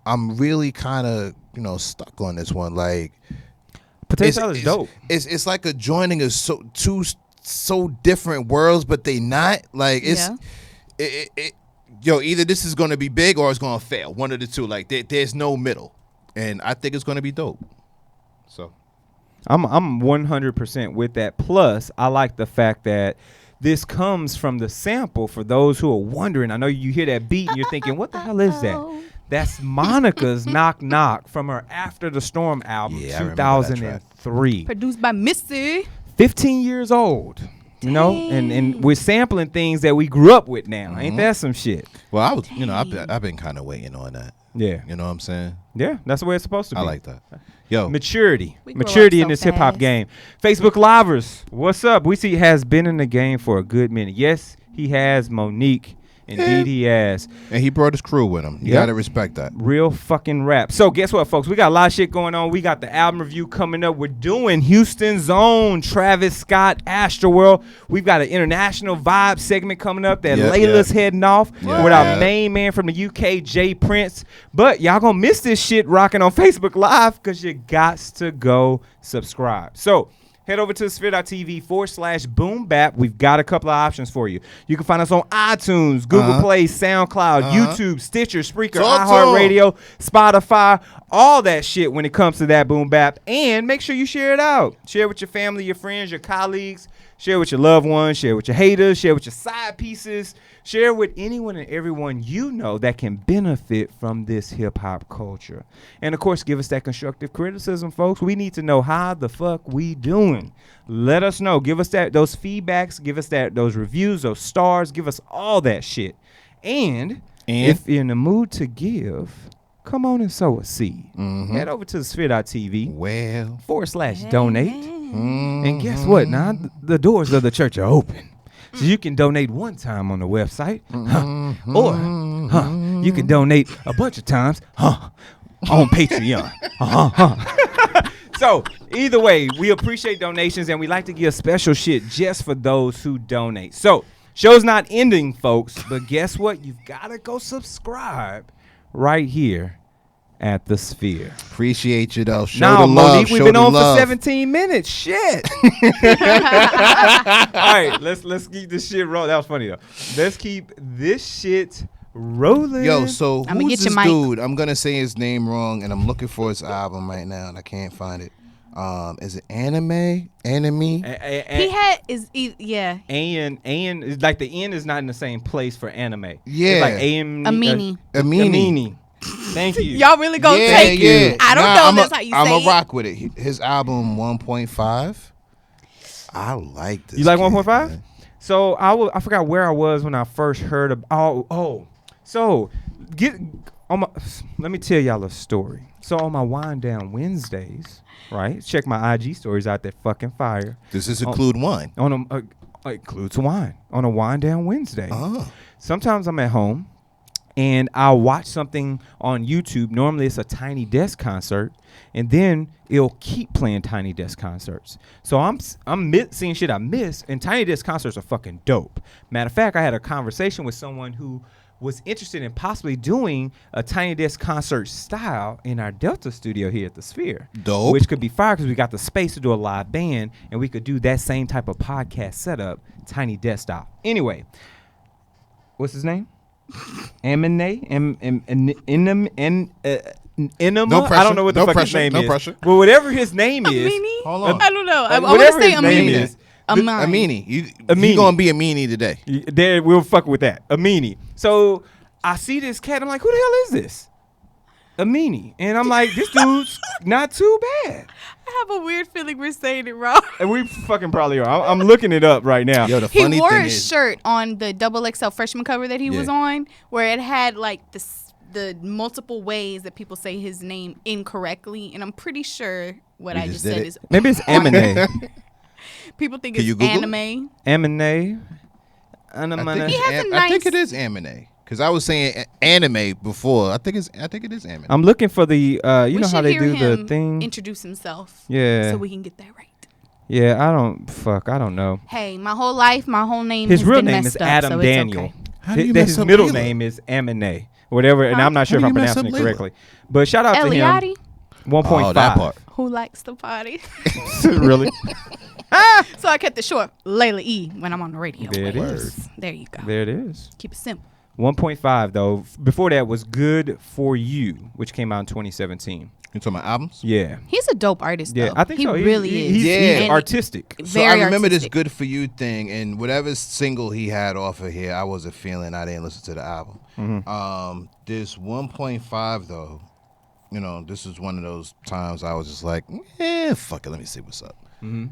[SPEAKER 4] I'm really kind of stuck on this one. Like
[SPEAKER 3] Potato salad is dope.
[SPEAKER 4] It's like a joining of two so different worlds, but they not. Like it's either this is gonna be big or it's gonna fail. One of the two. Like there's no middle, and I think it's gonna be dope. So.
[SPEAKER 3] I'm 100% with that. Plus, I like the fact that this comes from the sample. For those who are wondering, I know you hear that beat and you're thinking, "What the hell is that?" That's Monica's "Knock Knock" from her After the Storm album,
[SPEAKER 4] Yeah, I remember that track.
[SPEAKER 3] 2003.
[SPEAKER 5] Produced by Missy.
[SPEAKER 3] 15 years old, you know, and we're sampling things that we grew up with now. Ain't that some shit?
[SPEAKER 4] Well, I was, I've been kind of waiting on that.
[SPEAKER 3] Yeah,
[SPEAKER 4] You know what I'm saying?
[SPEAKER 3] yeah, that's the way it's supposed to be.
[SPEAKER 4] I like that. Yo,
[SPEAKER 3] Maturity
[SPEAKER 5] We grow up
[SPEAKER 3] in
[SPEAKER 5] so
[SPEAKER 3] this hip hop
[SPEAKER 5] fast.
[SPEAKER 3] game. Facebook Livers, what's up? We see has been in the game for a good minute. Yes, he has. Monique, indeed he has.
[SPEAKER 4] and he brought his crew with him. You
[SPEAKER 3] Yep.
[SPEAKER 4] gotta respect that.
[SPEAKER 3] Real fucking rap. So guess what, folks? We got a lot of shit going on. We got the album review coming up. We're doing Houston's own Travis Scott Astroworld. We've got an international vibe segment coming up that
[SPEAKER 4] Yep,
[SPEAKER 3] Layla's
[SPEAKER 4] yep.
[SPEAKER 3] heading off
[SPEAKER 4] Yep,
[SPEAKER 3] with our
[SPEAKER 4] yep.
[SPEAKER 3] main man from the UK, Jay Prince. But y'all gonna miss this shit rocking on Facebook Live because you got to go subscribe. So head over to sphere.tv/boom bap. We've got a couple of options for you. You can find us on iTunes, Google Play, SoundCloud, YouTube, Stitcher, Spreaker,
[SPEAKER 4] Talk to 'em.
[SPEAKER 3] iHeartRadio, Spotify, all that shit when it comes to That Boom Bap. And make sure you share it out. Share with your family, your friends, your colleagues. Share with your loved ones. Share with your haters. Share with your side pieces. Share with anyone and everyone you know that can benefit from this hip-hop culture. And, of course, give us that constructive criticism, folks. We need to know how the fuck we doing. Let us know. Give us those feedbacks. Give us those reviews, those stars. Give us all that shit. And if you're in the mood to give, come on and sow a seed. Head over to sphere.tv
[SPEAKER 4] Well,
[SPEAKER 3] /donate. And guess what? Now the doors of the church are open. So you can donate one time on the website, or you can donate a bunch of times on Patreon. So either way, we appreciate donations and we like to give special shit just for those who donate. So show's not ending, folks, but guess what? You've got to go subscribe right here at the Sphere.
[SPEAKER 4] Appreciate you though. Show
[SPEAKER 3] Now,
[SPEAKER 4] the love.
[SPEAKER 3] Monique, we've
[SPEAKER 4] show
[SPEAKER 3] been
[SPEAKER 4] the
[SPEAKER 3] on
[SPEAKER 4] love.
[SPEAKER 3] for 17 minutes. Shit. All right, let's keep this shit rolling. That was funny though. Let's keep this shit rolling.
[SPEAKER 4] Yo, so
[SPEAKER 5] I'ma
[SPEAKER 4] who's
[SPEAKER 5] get
[SPEAKER 4] this
[SPEAKER 5] your mic.
[SPEAKER 4] dude? I'm gonna say his name wrong, and I'm looking for his album right now, and I can't find it. Is it Anime?
[SPEAKER 5] He had yeah.
[SPEAKER 3] and is like the N is not in the same place for anime.
[SPEAKER 4] Yeah.
[SPEAKER 3] It's like Amini.
[SPEAKER 4] Amini.
[SPEAKER 3] Thank you.
[SPEAKER 5] Y'all really gonna
[SPEAKER 4] Yeah,
[SPEAKER 5] take
[SPEAKER 4] yeah.
[SPEAKER 5] it? I don't know.
[SPEAKER 4] I'm
[SPEAKER 5] That's how you
[SPEAKER 4] I'm
[SPEAKER 5] say
[SPEAKER 4] a rock with it. His album 1.5. I like this.
[SPEAKER 3] You like
[SPEAKER 4] kid,
[SPEAKER 3] 1.5?
[SPEAKER 4] man.
[SPEAKER 3] So I forgot where I was when I first heard of. So let me tell y'all a story. So on my Wind Down Wednesdays, right? Check my IG stories out there, fucking fire.
[SPEAKER 4] Does this include wine?
[SPEAKER 3] On a includes wine on a Wind Down Wednesday.
[SPEAKER 4] Oh.
[SPEAKER 3] Sometimes I'm at home and I'll watch something on YouTube. Normally it's a Tiny Desk concert, and then it'll keep playing Tiny Desk concerts. So I'm seeing shit I miss, and Tiny Desk concerts are fucking dope. Matter of fact, I had a conversation with someone who was interested in possibly doing a Tiny Desk concert style in our Delta studio here at the Sphere.
[SPEAKER 4] Dope.
[SPEAKER 3] Which could be fire because we got the space to do a live band, and we could do that same type of podcast setup, Tiny Desk style. Anyway, what's his name? Enema?
[SPEAKER 4] No pressure.
[SPEAKER 3] I don't know what the
[SPEAKER 4] No
[SPEAKER 3] fuck
[SPEAKER 4] pressure.
[SPEAKER 3] his name
[SPEAKER 4] No
[SPEAKER 3] is.
[SPEAKER 4] pressure.
[SPEAKER 3] Well, whatever his name is.
[SPEAKER 5] Amini?
[SPEAKER 4] Hold on.
[SPEAKER 5] I don't know. I want
[SPEAKER 3] whatever
[SPEAKER 5] to say
[SPEAKER 3] his name
[SPEAKER 5] Amini.
[SPEAKER 3] is.
[SPEAKER 4] Amini. You
[SPEAKER 3] Amini.
[SPEAKER 4] gonna be Amini today?
[SPEAKER 3] There, we'll fuck with that. Amini. So I see this cat. I'm like, who the hell is this? Amini. And I'm like, this dude's not too bad.
[SPEAKER 5] I have a weird feeling we're saying it wrong.
[SPEAKER 3] And we fucking probably are. I'm looking it up right now.
[SPEAKER 4] Yo, the
[SPEAKER 5] He
[SPEAKER 4] funny
[SPEAKER 5] wore
[SPEAKER 4] thing
[SPEAKER 5] a
[SPEAKER 4] is,
[SPEAKER 5] shirt on the XXL freshman cover that he was
[SPEAKER 4] Yeah.
[SPEAKER 5] on, where it had like the multiple ways that people say his name incorrectly, and I'm pretty sure what
[SPEAKER 4] You
[SPEAKER 5] I
[SPEAKER 4] just
[SPEAKER 5] just
[SPEAKER 4] did
[SPEAKER 5] said
[SPEAKER 4] it.
[SPEAKER 5] is
[SPEAKER 3] Maybe it's Amine.
[SPEAKER 5] people think
[SPEAKER 4] Can you
[SPEAKER 5] it's
[SPEAKER 4] Google
[SPEAKER 5] anime.
[SPEAKER 3] Amine.
[SPEAKER 4] I think,
[SPEAKER 5] He has a
[SPEAKER 4] I think
[SPEAKER 5] nice-
[SPEAKER 4] it is Amine. Because I was saying anime before. I think it is anime.
[SPEAKER 3] I'm looking for the, you
[SPEAKER 5] We
[SPEAKER 3] know how
[SPEAKER 5] should
[SPEAKER 3] they
[SPEAKER 5] hear
[SPEAKER 3] do the
[SPEAKER 5] him
[SPEAKER 3] thing?
[SPEAKER 5] introduce himself.
[SPEAKER 3] Yeah.
[SPEAKER 5] So we can get that right.
[SPEAKER 3] Yeah, I don't know.
[SPEAKER 5] Hey, my whole life, my whole name
[SPEAKER 3] His
[SPEAKER 5] has
[SPEAKER 3] real
[SPEAKER 5] been
[SPEAKER 3] name
[SPEAKER 5] messed
[SPEAKER 3] is
[SPEAKER 5] up,
[SPEAKER 3] Adam
[SPEAKER 5] so it's
[SPEAKER 3] Daniel.
[SPEAKER 5] okay.
[SPEAKER 4] How do you
[SPEAKER 3] His
[SPEAKER 4] mess up
[SPEAKER 3] middle
[SPEAKER 4] Layla?
[SPEAKER 3] name is Amine. Whatever, and
[SPEAKER 5] Huh?
[SPEAKER 3] I'm not sure if
[SPEAKER 4] How
[SPEAKER 3] I'm
[SPEAKER 4] do you mess
[SPEAKER 3] pronouncing it
[SPEAKER 4] up Layla?
[SPEAKER 3] correctly. But shout out to him.
[SPEAKER 5] Eliade,
[SPEAKER 3] 1.5.
[SPEAKER 4] Oh, that part.
[SPEAKER 5] who likes to party.
[SPEAKER 3] Really?
[SPEAKER 5] So I kept it short, Layla E, when I'm on the radio.
[SPEAKER 3] There it
[SPEAKER 5] Word.
[SPEAKER 3] is.
[SPEAKER 5] There you go.
[SPEAKER 3] There it is.
[SPEAKER 5] Keep it simple.
[SPEAKER 3] 1.5 though. Before that was Good For You, which came out in 2017.
[SPEAKER 4] You talking about albums?
[SPEAKER 3] Yeah.
[SPEAKER 5] He's a dope artist,
[SPEAKER 3] Yeah,
[SPEAKER 5] though.
[SPEAKER 3] I think
[SPEAKER 5] he
[SPEAKER 3] so.
[SPEAKER 5] really is.
[SPEAKER 3] He's
[SPEAKER 4] Yeah.
[SPEAKER 5] And
[SPEAKER 3] artistic.
[SPEAKER 4] So
[SPEAKER 5] very
[SPEAKER 4] I remember this
[SPEAKER 5] artistic.
[SPEAKER 4] "Good For You" thing, and whatever single he had off of here, I wasn't feeling. I didn't listen to the album.
[SPEAKER 3] Mm-hmm.
[SPEAKER 4] This 1.5 though, you know, this is one of those times I was just like, fuck it, let me see what's up.
[SPEAKER 3] Mm-hmm.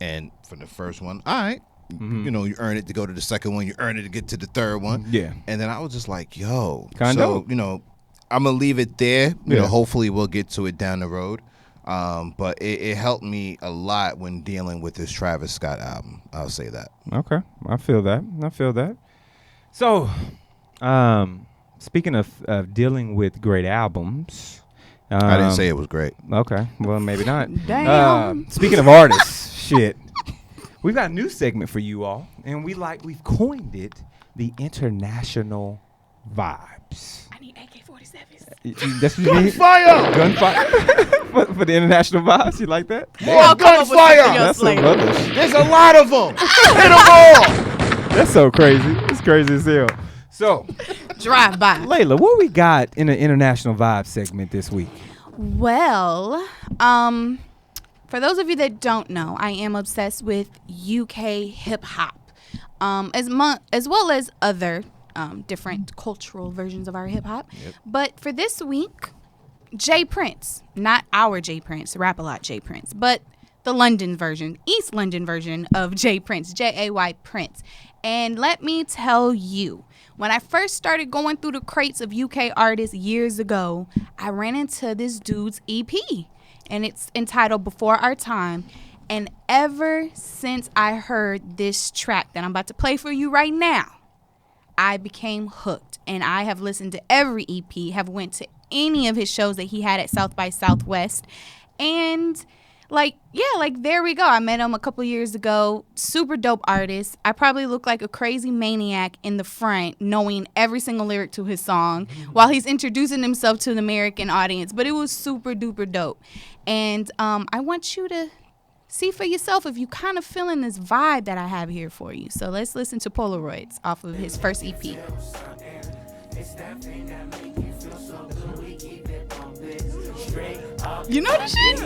[SPEAKER 4] And for the first one, all right, you know, you earn it to go to the second one, you earn it to get to the third one.
[SPEAKER 3] Yeah.
[SPEAKER 4] And then I was just like, yo,
[SPEAKER 3] Kinda
[SPEAKER 4] so
[SPEAKER 3] dope.
[SPEAKER 4] you know, I'm gonna leave it there. You know,
[SPEAKER 3] Yeah.
[SPEAKER 4] hopefully we'll get to it down the road. But it helped me a lot when dealing with this Travis Scott album. I'll say that.
[SPEAKER 3] Okay. I feel that. So, speaking of dealing with great albums.
[SPEAKER 4] I didn't say it was great.
[SPEAKER 3] Okay. Well, maybe not.
[SPEAKER 5] Damn.
[SPEAKER 3] Speaking of artists, shit. We've got a new segment for you all, and we've coined it the International Vibes.
[SPEAKER 5] I need AK-47s.
[SPEAKER 3] That's what you need? Gunfire. for the International Vibes, you like that?
[SPEAKER 5] I'll come up with
[SPEAKER 4] gunfire!
[SPEAKER 5] something else
[SPEAKER 3] That's some
[SPEAKER 5] later.
[SPEAKER 3] rubbish.
[SPEAKER 4] There's a lot of them. Hit them all.
[SPEAKER 3] That's so crazy. It's crazy as hell. So,
[SPEAKER 5] Drive by.
[SPEAKER 3] Layla, what we got in the International Vibes segment this week?
[SPEAKER 5] Well, for those of you that don't know, I am obsessed with UK hip hop, as well as other different cultural versions of our hip hop.
[SPEAKER 4] Yep.
[SPEAKER 5] But for this week, Jay Prince, not our Jay Prince, Rap-A-Lot Jay Prince, but the London version, East London version of Jay Prince, Jay Prince. And let me tell you, when I first started going through the crates of UK artists years ago, I ran into this dude's EP, and it's entitled Before Our Time. And ever since I heard this track that I'm about to play for you right now, I became hooked, and I have listened to every EP, have went to any of his shows that he had at South by Southwest. And like, yeah, like there we go. I met him a couple years ago. Super dope artist. I probably look like a crazy maniac in the front, knowing every single lyric to his song while he's introducing himself to the American audience. But it was super duper dope. And I want you to see for yourself if you kind of feeling this vibe that I have here for you. So let's listen to Polaroids off of his first EP. You know the shit?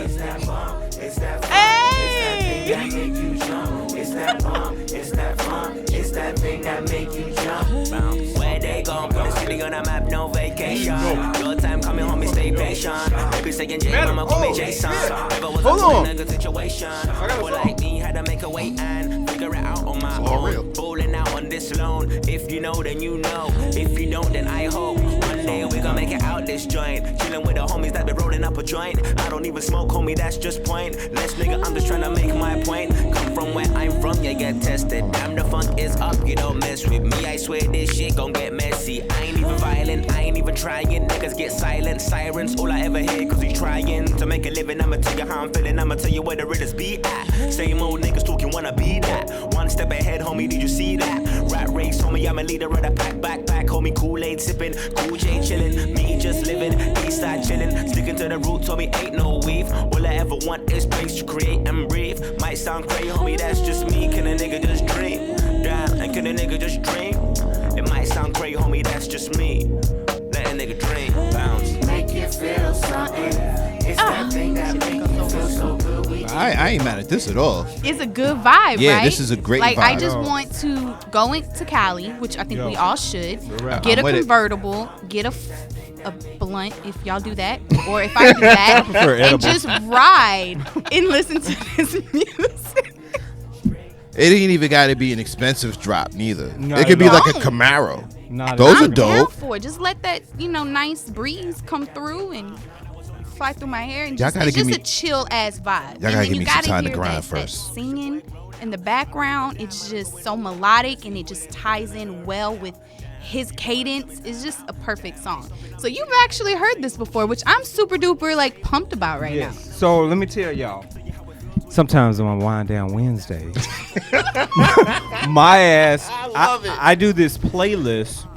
[SPEAKER 5] Hey!
[SPEAKER 7] Where they gon' put the city on a map, no vacation. Your time coming home, stay patient. Maybe saying J, mama call me Jason. Never was a nigga situation. People like me had to make a way and figure it out on my own. Balling out on this loan. If you know, then you know. If you don't, then I hope one day we gon' make it out this joint. Chillin' with the homies that be rolling up a joint. I don't even smoke, homie, that's just pointless, nigga. I'm just trying to make my point. Come from where I'm from, you get tested. Damn, the funk is up, you don't mess with me. I swear this shit gon' get messy. I ain't even violent, I ain't even trying. Niggas get silent, sirens, all I ever hear, cause we trying to make a living. I'ma tell you how I'm feeling, I'ma tell you where the riddles be at. Same old niggas talking, wanna be that. One step ahead, homie, did you see that? Rat race, homie, I'm a leader of the pack, backpack, homie, Kool-Aid sipping, Cool J chillin', me just living, east side chillin', sticking to the roots, homie, ain't no weave. All I ever want is space to create and breathe. Might sound crazy, homie, that's just me. Can a nigga just dream? Damn, and can a nigga just dream? It might sound crazy, homie, that's just me. Let a nigga dream, bounce. Make you feel something. It's that thing that make you feel so good.
[SPEAKER 4] I ain't mad at this at all.
[SPEAKER 5] It's a good vibe,
[SPEAKER 4] Yeah,
[SPEAKER 5] right?
[SPEAKER 4] this is a great
[SPEAKER 5] like,
[SPEAKER 4] vibe.
[SPEAKER 5] I just want to go into Cali, which I think we all should. Get
[SPEAKER 4] I'm
[SPEAKER 5] a
[SPEAKER 4] with it.
[SPEAKER 5] convertible, get a blunt if y'all do that, or if I do that, and just ride and listen to this music.
[SPEAKER 4] It ain't even got to be an expensive drop, neither.
[SPEAKER 3] Not
[SPEAKER 4] It could be
[SPEAKER 3] at all.
[SPEAKER 4] like a Camaro.
[SPEAKER 3] Not
[SPEAKER 4] Those
[SPEAKER 5] I'm
[SPEAKER 4] are
[SPEAKER 5] down
[SPEAKER 4] dope.
[SPEAKER 5] for it. Just let that, nice breeze come through and fly through my hair, and
[SPEAKER 4] Y'all
[SPEAKER 5] just,
[SPEAKER 4] gotta
[SPEAKER 5] it's
[SPEAKER 4] give
[SPEAKER 5] just
[SPEAKER 4] me-
[SPEAKER 5] a chill ass vibe.
[SPEAKER 4] Y'all
[SPEAKER 5] And
[SPEAKER 4] gotta
[SPEAKER 5] then
[SPEAKER 4] give
[SPEAKER 5] you
[SPEAKER 4] me some
[SPEAKER 5] gotta
[SPEAKER 4] time to
[SPEAKER 5] hear
[SPEAKER 4] grind
[SPEAKER 5] that
[SPEAKER 4] first.
[SPEAKER 5] singing in the background. It's just so melodic, and it just ties in well with his cadence. It's just a perfect song. So you've actually heard this before, which I'm super duper like pumped about right now.
[SPEAKER 3] So let me tell y'all. Sometimes on my wind down Wednesday, my ass, I do this playlist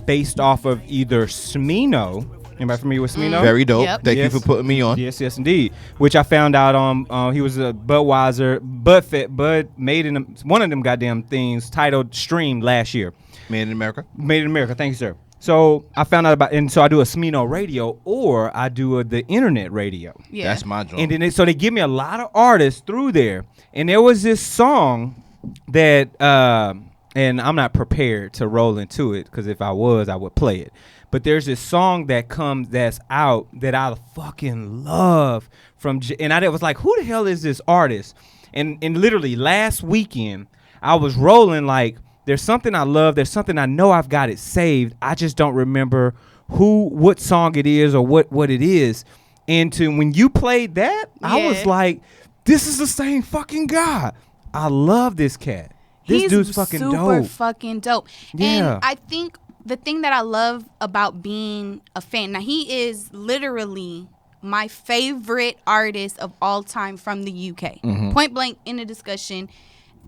[SPEAKER 3] based off of either Smino. Anybody familiar with Smino?
[SPEAKER 4] Very dope.
[SPEAKER 5] Yep.
[SPEAKER 4] Thank
[SPEAKER 3] Yes.
[SPEAKER 4] you for putting me on.
[SPEAKER 3] Yes, indeed. Which I found out on. He was a Budweiser, Bud made in one of them goddamn things titled Stream last year.
[SPEAKER 4] Made in America.
[SPEAKER 3] Made in America. Thank you, sir. So I found out about, and so I do a Smino radio, or I do the internet radio.
[SPEAKER 5] Yeah.
[SPEAKER 4] That's my joint.
[SPEAKER 3] And then so they give me a lot of artists through there. And there was this song that, and I'm not prepared to roll into it, because if I was, I would play it. But there's this song that's out that I fucking love and I was like, who the hell is this artist? And literally last weekend, I was rolling like, there's something I love. There's something I know I've got it saved. I just don't remember what song it is or what it is. And when you played that, I was like, this is the same fucking guy. I love this cat. This
[SPEAKER 5] He's
[SPEAKER 3] dude's fucking
[SPEAKER 5] super
[SPEAKER 3] dope.
[SPEAKER 5] fucking dope.
[SPEAKER 3] Yeah.
[SPEAKER 5] And I think the thing that I love about being a fan, now he is literally my favorite artist of all time from the UK. Point blank in the discussion.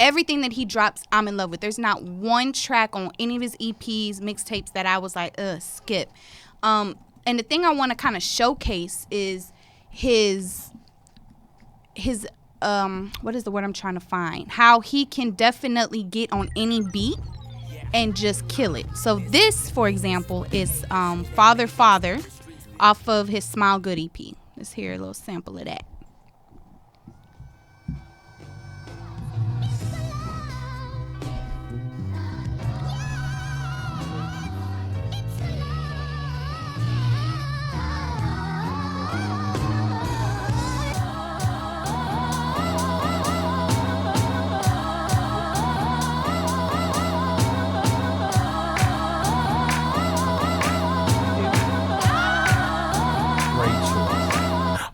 [SPEAKER 5] Everything that he drops, I'm in love with. There's not one track on any of his EPs, mixtapes that I was like, skip. And the thing I want to kind of showcase is his what is the word I'm trying to find? How he can definitely get on any beat and just kill it. So this, for example, is Father Father off of his Smile Good EP. Let's hear a little sample of that.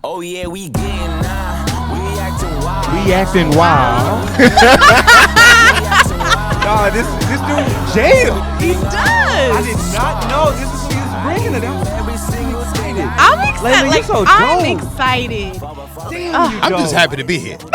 [SPEAKER 7] Oh yeah, we getting we acting wild.
[SPEAKER 3] We acting wild. Nah, this dude jail.
[SPEAKER 5] He does.
[SPEAKER 3] I did not know this is who he was bringing it.
[SPEAKER 7] Every single day.
[SPEAKER 5] I'm
[SPEAKER 3] Layla, you so
[SPEAKER 5] I'm
[SPEAKER 3] dope.
[SPEAKER 5] excited.
[SPEAKER 3] Damn,
[SPEAKER 4] I'm just happy to be here.
[SPEAKER 3] Damn.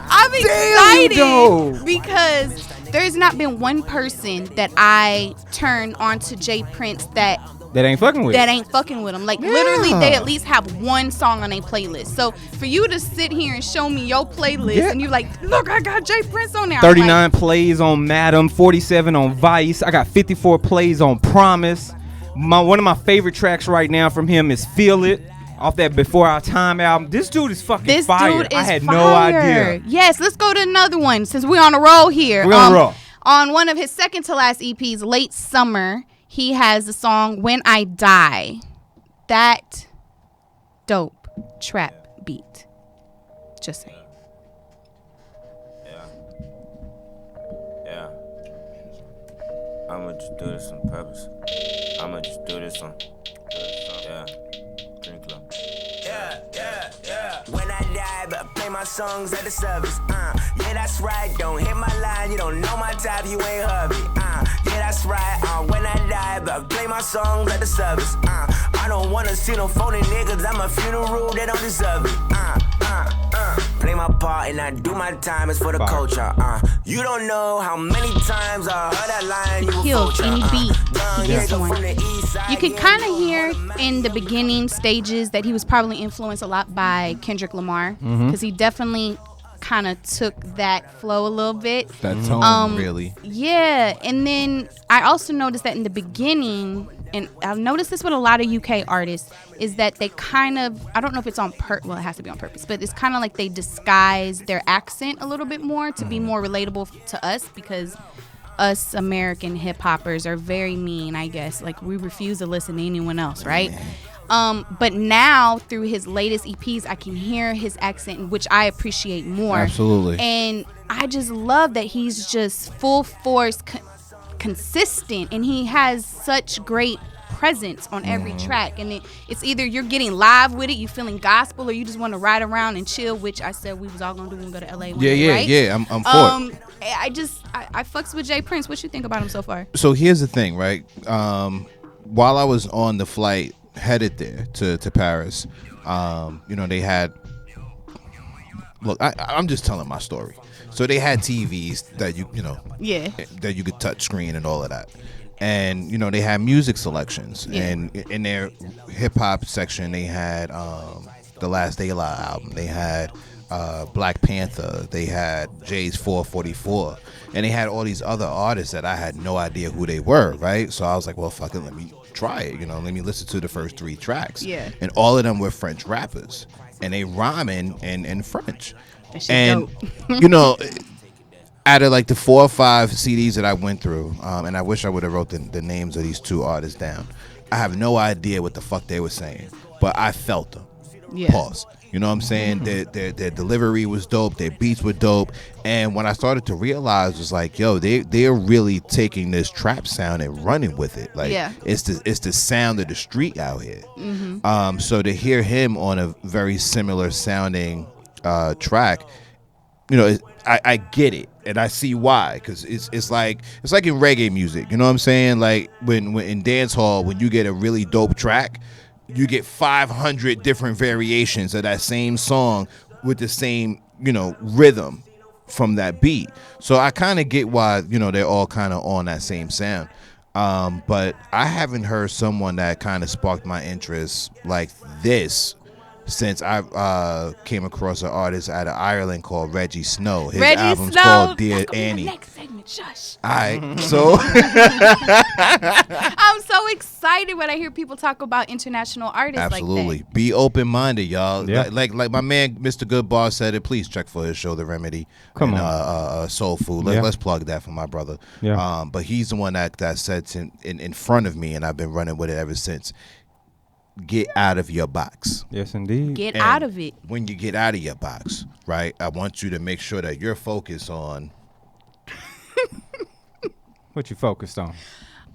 [SPEAKER 5] I'm
[SPEAKER 3] Damn,
[SPEAKER 5] excited
[SPEAKER 3] you dope.
[SPEAKER 5] because there's not been one person that I turn on to Jay Prince that
[SPEAKER 3] That ain't fucking with
[SPEAKER 5] him. Like literally, they at least have one song on a playlist. So for you to sit here and show me your playlist and you're like, look, I got Jay Prince on there.
[SPEAKER 3] 39 plays on Madam, 47 on Vice. I got 54 plays on Promise. One of my favorite tracks right now from him is Feel It, off that Before Our Time album. This dude is fucking fire.
[SPEAKER 5] Dude is
[SPEAKER 3] I had
[SPEAKER 5] fire.
[SPEAKER 3] no idea.
[SPEAKER 5] Yes, let's go to another one since we're on a roll here.
[SPEAKER 3] We're on a roll.
[SPEAKER 5] On one of his second to last EPs, Late Summer, he has the song When I Die. That dope trap beat. Just saying.
[SPEAKER 8] Yeah. I'ma just do this on purpose. I'ma just do this on. Yeah. Drink low. Yeah.
[SPEAKER 7] When I die, but play my songs at the service. Yeah, that's right. Don't hit my line. You don't know my type. You ain't hubby. Yeah, that's right. When I die, but play my songs at the service. I don't wanna see no phony niggas. I'm a funeral. They don't deserve it. Play my part and I do my time. It's for the culture. You don't know how many times I heard that line. You
[SPEAKER 5] Kills any beat. He
[SPEAKER 7] Yeah.
[SPEAKER 5] gets one. You can kind of hear in the beginning stages that he was probably influenced a lot by Kendrick Lamar because he definitely kind of took that flow a little bit.
[SPEAKER 4] That tone, really.
[SPEAKER 5] Yeah, and then I also noticed that in the beginning, and I've noticed this with a lot of UK artists, is that they kind of, I don't know if it's on well, it has to be on purpose, but it's kind of like they disguise their accent a little bit more to be more relatable to us because us American hip hoppers are very mean, I guess. Like we refuse to listen to anyone else, right? But now through his latest EPs, I can hear his accent, which I appreciate more.
[SPEAKER 4] Absolutely.
[SPEAKER 5] And I just love that he's just full force, consistent, and he has such great presence on every track. And it's either you're getting live with it, you feeling gospel, or you just want to ride around and chill, which I said we was all gonna do when we go to LA.
[SPEAKER 4] Yeah. I'm for it.
[SPEAKER 5] I fucks with Jay Prince. What you think about him so far?
[SPEAKER 4] So here's the thing, right? While I was on the flight headed there to Paris, they had. Look, I'm just telling my story. So they had TVs that that you could touch screen and all of that, and they had music selections, and in their hip hop section they had the Last De La album, they had Black Panther, they had Jay's 444, and they had all these other artists that I had no idea who they were, right? So I was like, well, fuck it, let me try it, let me listen to the first 3 tracks.
[SPEAKER 5] Yeah.
[SPEAKER 4] And all of them were French rappers, and they rhyming in French.
[SPEAKER 5] That shit
[SPEAKER 4] And
[SPEAKER 5] dope.
[SPEAKER 4] out of like the 4 or 5 CDs that I went through, and I wish I would have wrote the names of these 2 artists down. I have no idea what the fuck they were saying, but I felt them.
[SPEAKER 5] Yeah.
[SPEAKER 4] Pause. You know what I'm saying? Their delivery was dope. Their beats were dope. And when I started to realize, was like, yo, they're really taking this trap sound and running with it. Like, it's the sound of the street out here. So to hear him on a very similar sounding track, I get it, and I see why, because it's like in reggae music. You know what I'm saying? Like when in dance hall, when you get a really dope track, you get 500 different variations of that same song with the same, rhythm from that beat. So I kind of get why, they're all kind of on that same sound. But I haven't heard someone that kind of sparked my interest like this since I came across an artist out of Ireland called Reggie Snow. His album's called Dear Annie.
[SPEAKER 5] Next segment, shush.
[SPEAKER 4] All right, so
[SPEAKER 5] I'm so excited when I hear people talk about international artists
[SPEAKER 4] absolutely.
[SPEAKER 5] like that.
[SPEAKER 4] Be open-minded, y'all.
[SPEAKER 3] Yeah.
[SPEAKER 4] Like my man, Mr. Goodbar said it. Please check for his show, The Remedy.
[SPEAKER 3] Come
[SPEAKER 4] on. Soul Food. Let's plug that for my brother.
[SPEAKER 3] Yeah.
[SPEAKER 4] But he's the one that said in front of me, and I've been running with it ever since. Get out of your box.
[SPEAKER 3] Yes, indeed.
[SPEAKER 5] Get
[SPEAKER 4] And
[SPEAKER 5] out of it.
[SPEAKER 4] When you get out of your box, right, I want you to make sure that you're focused on.
[SPEAKER 3] What you focused on?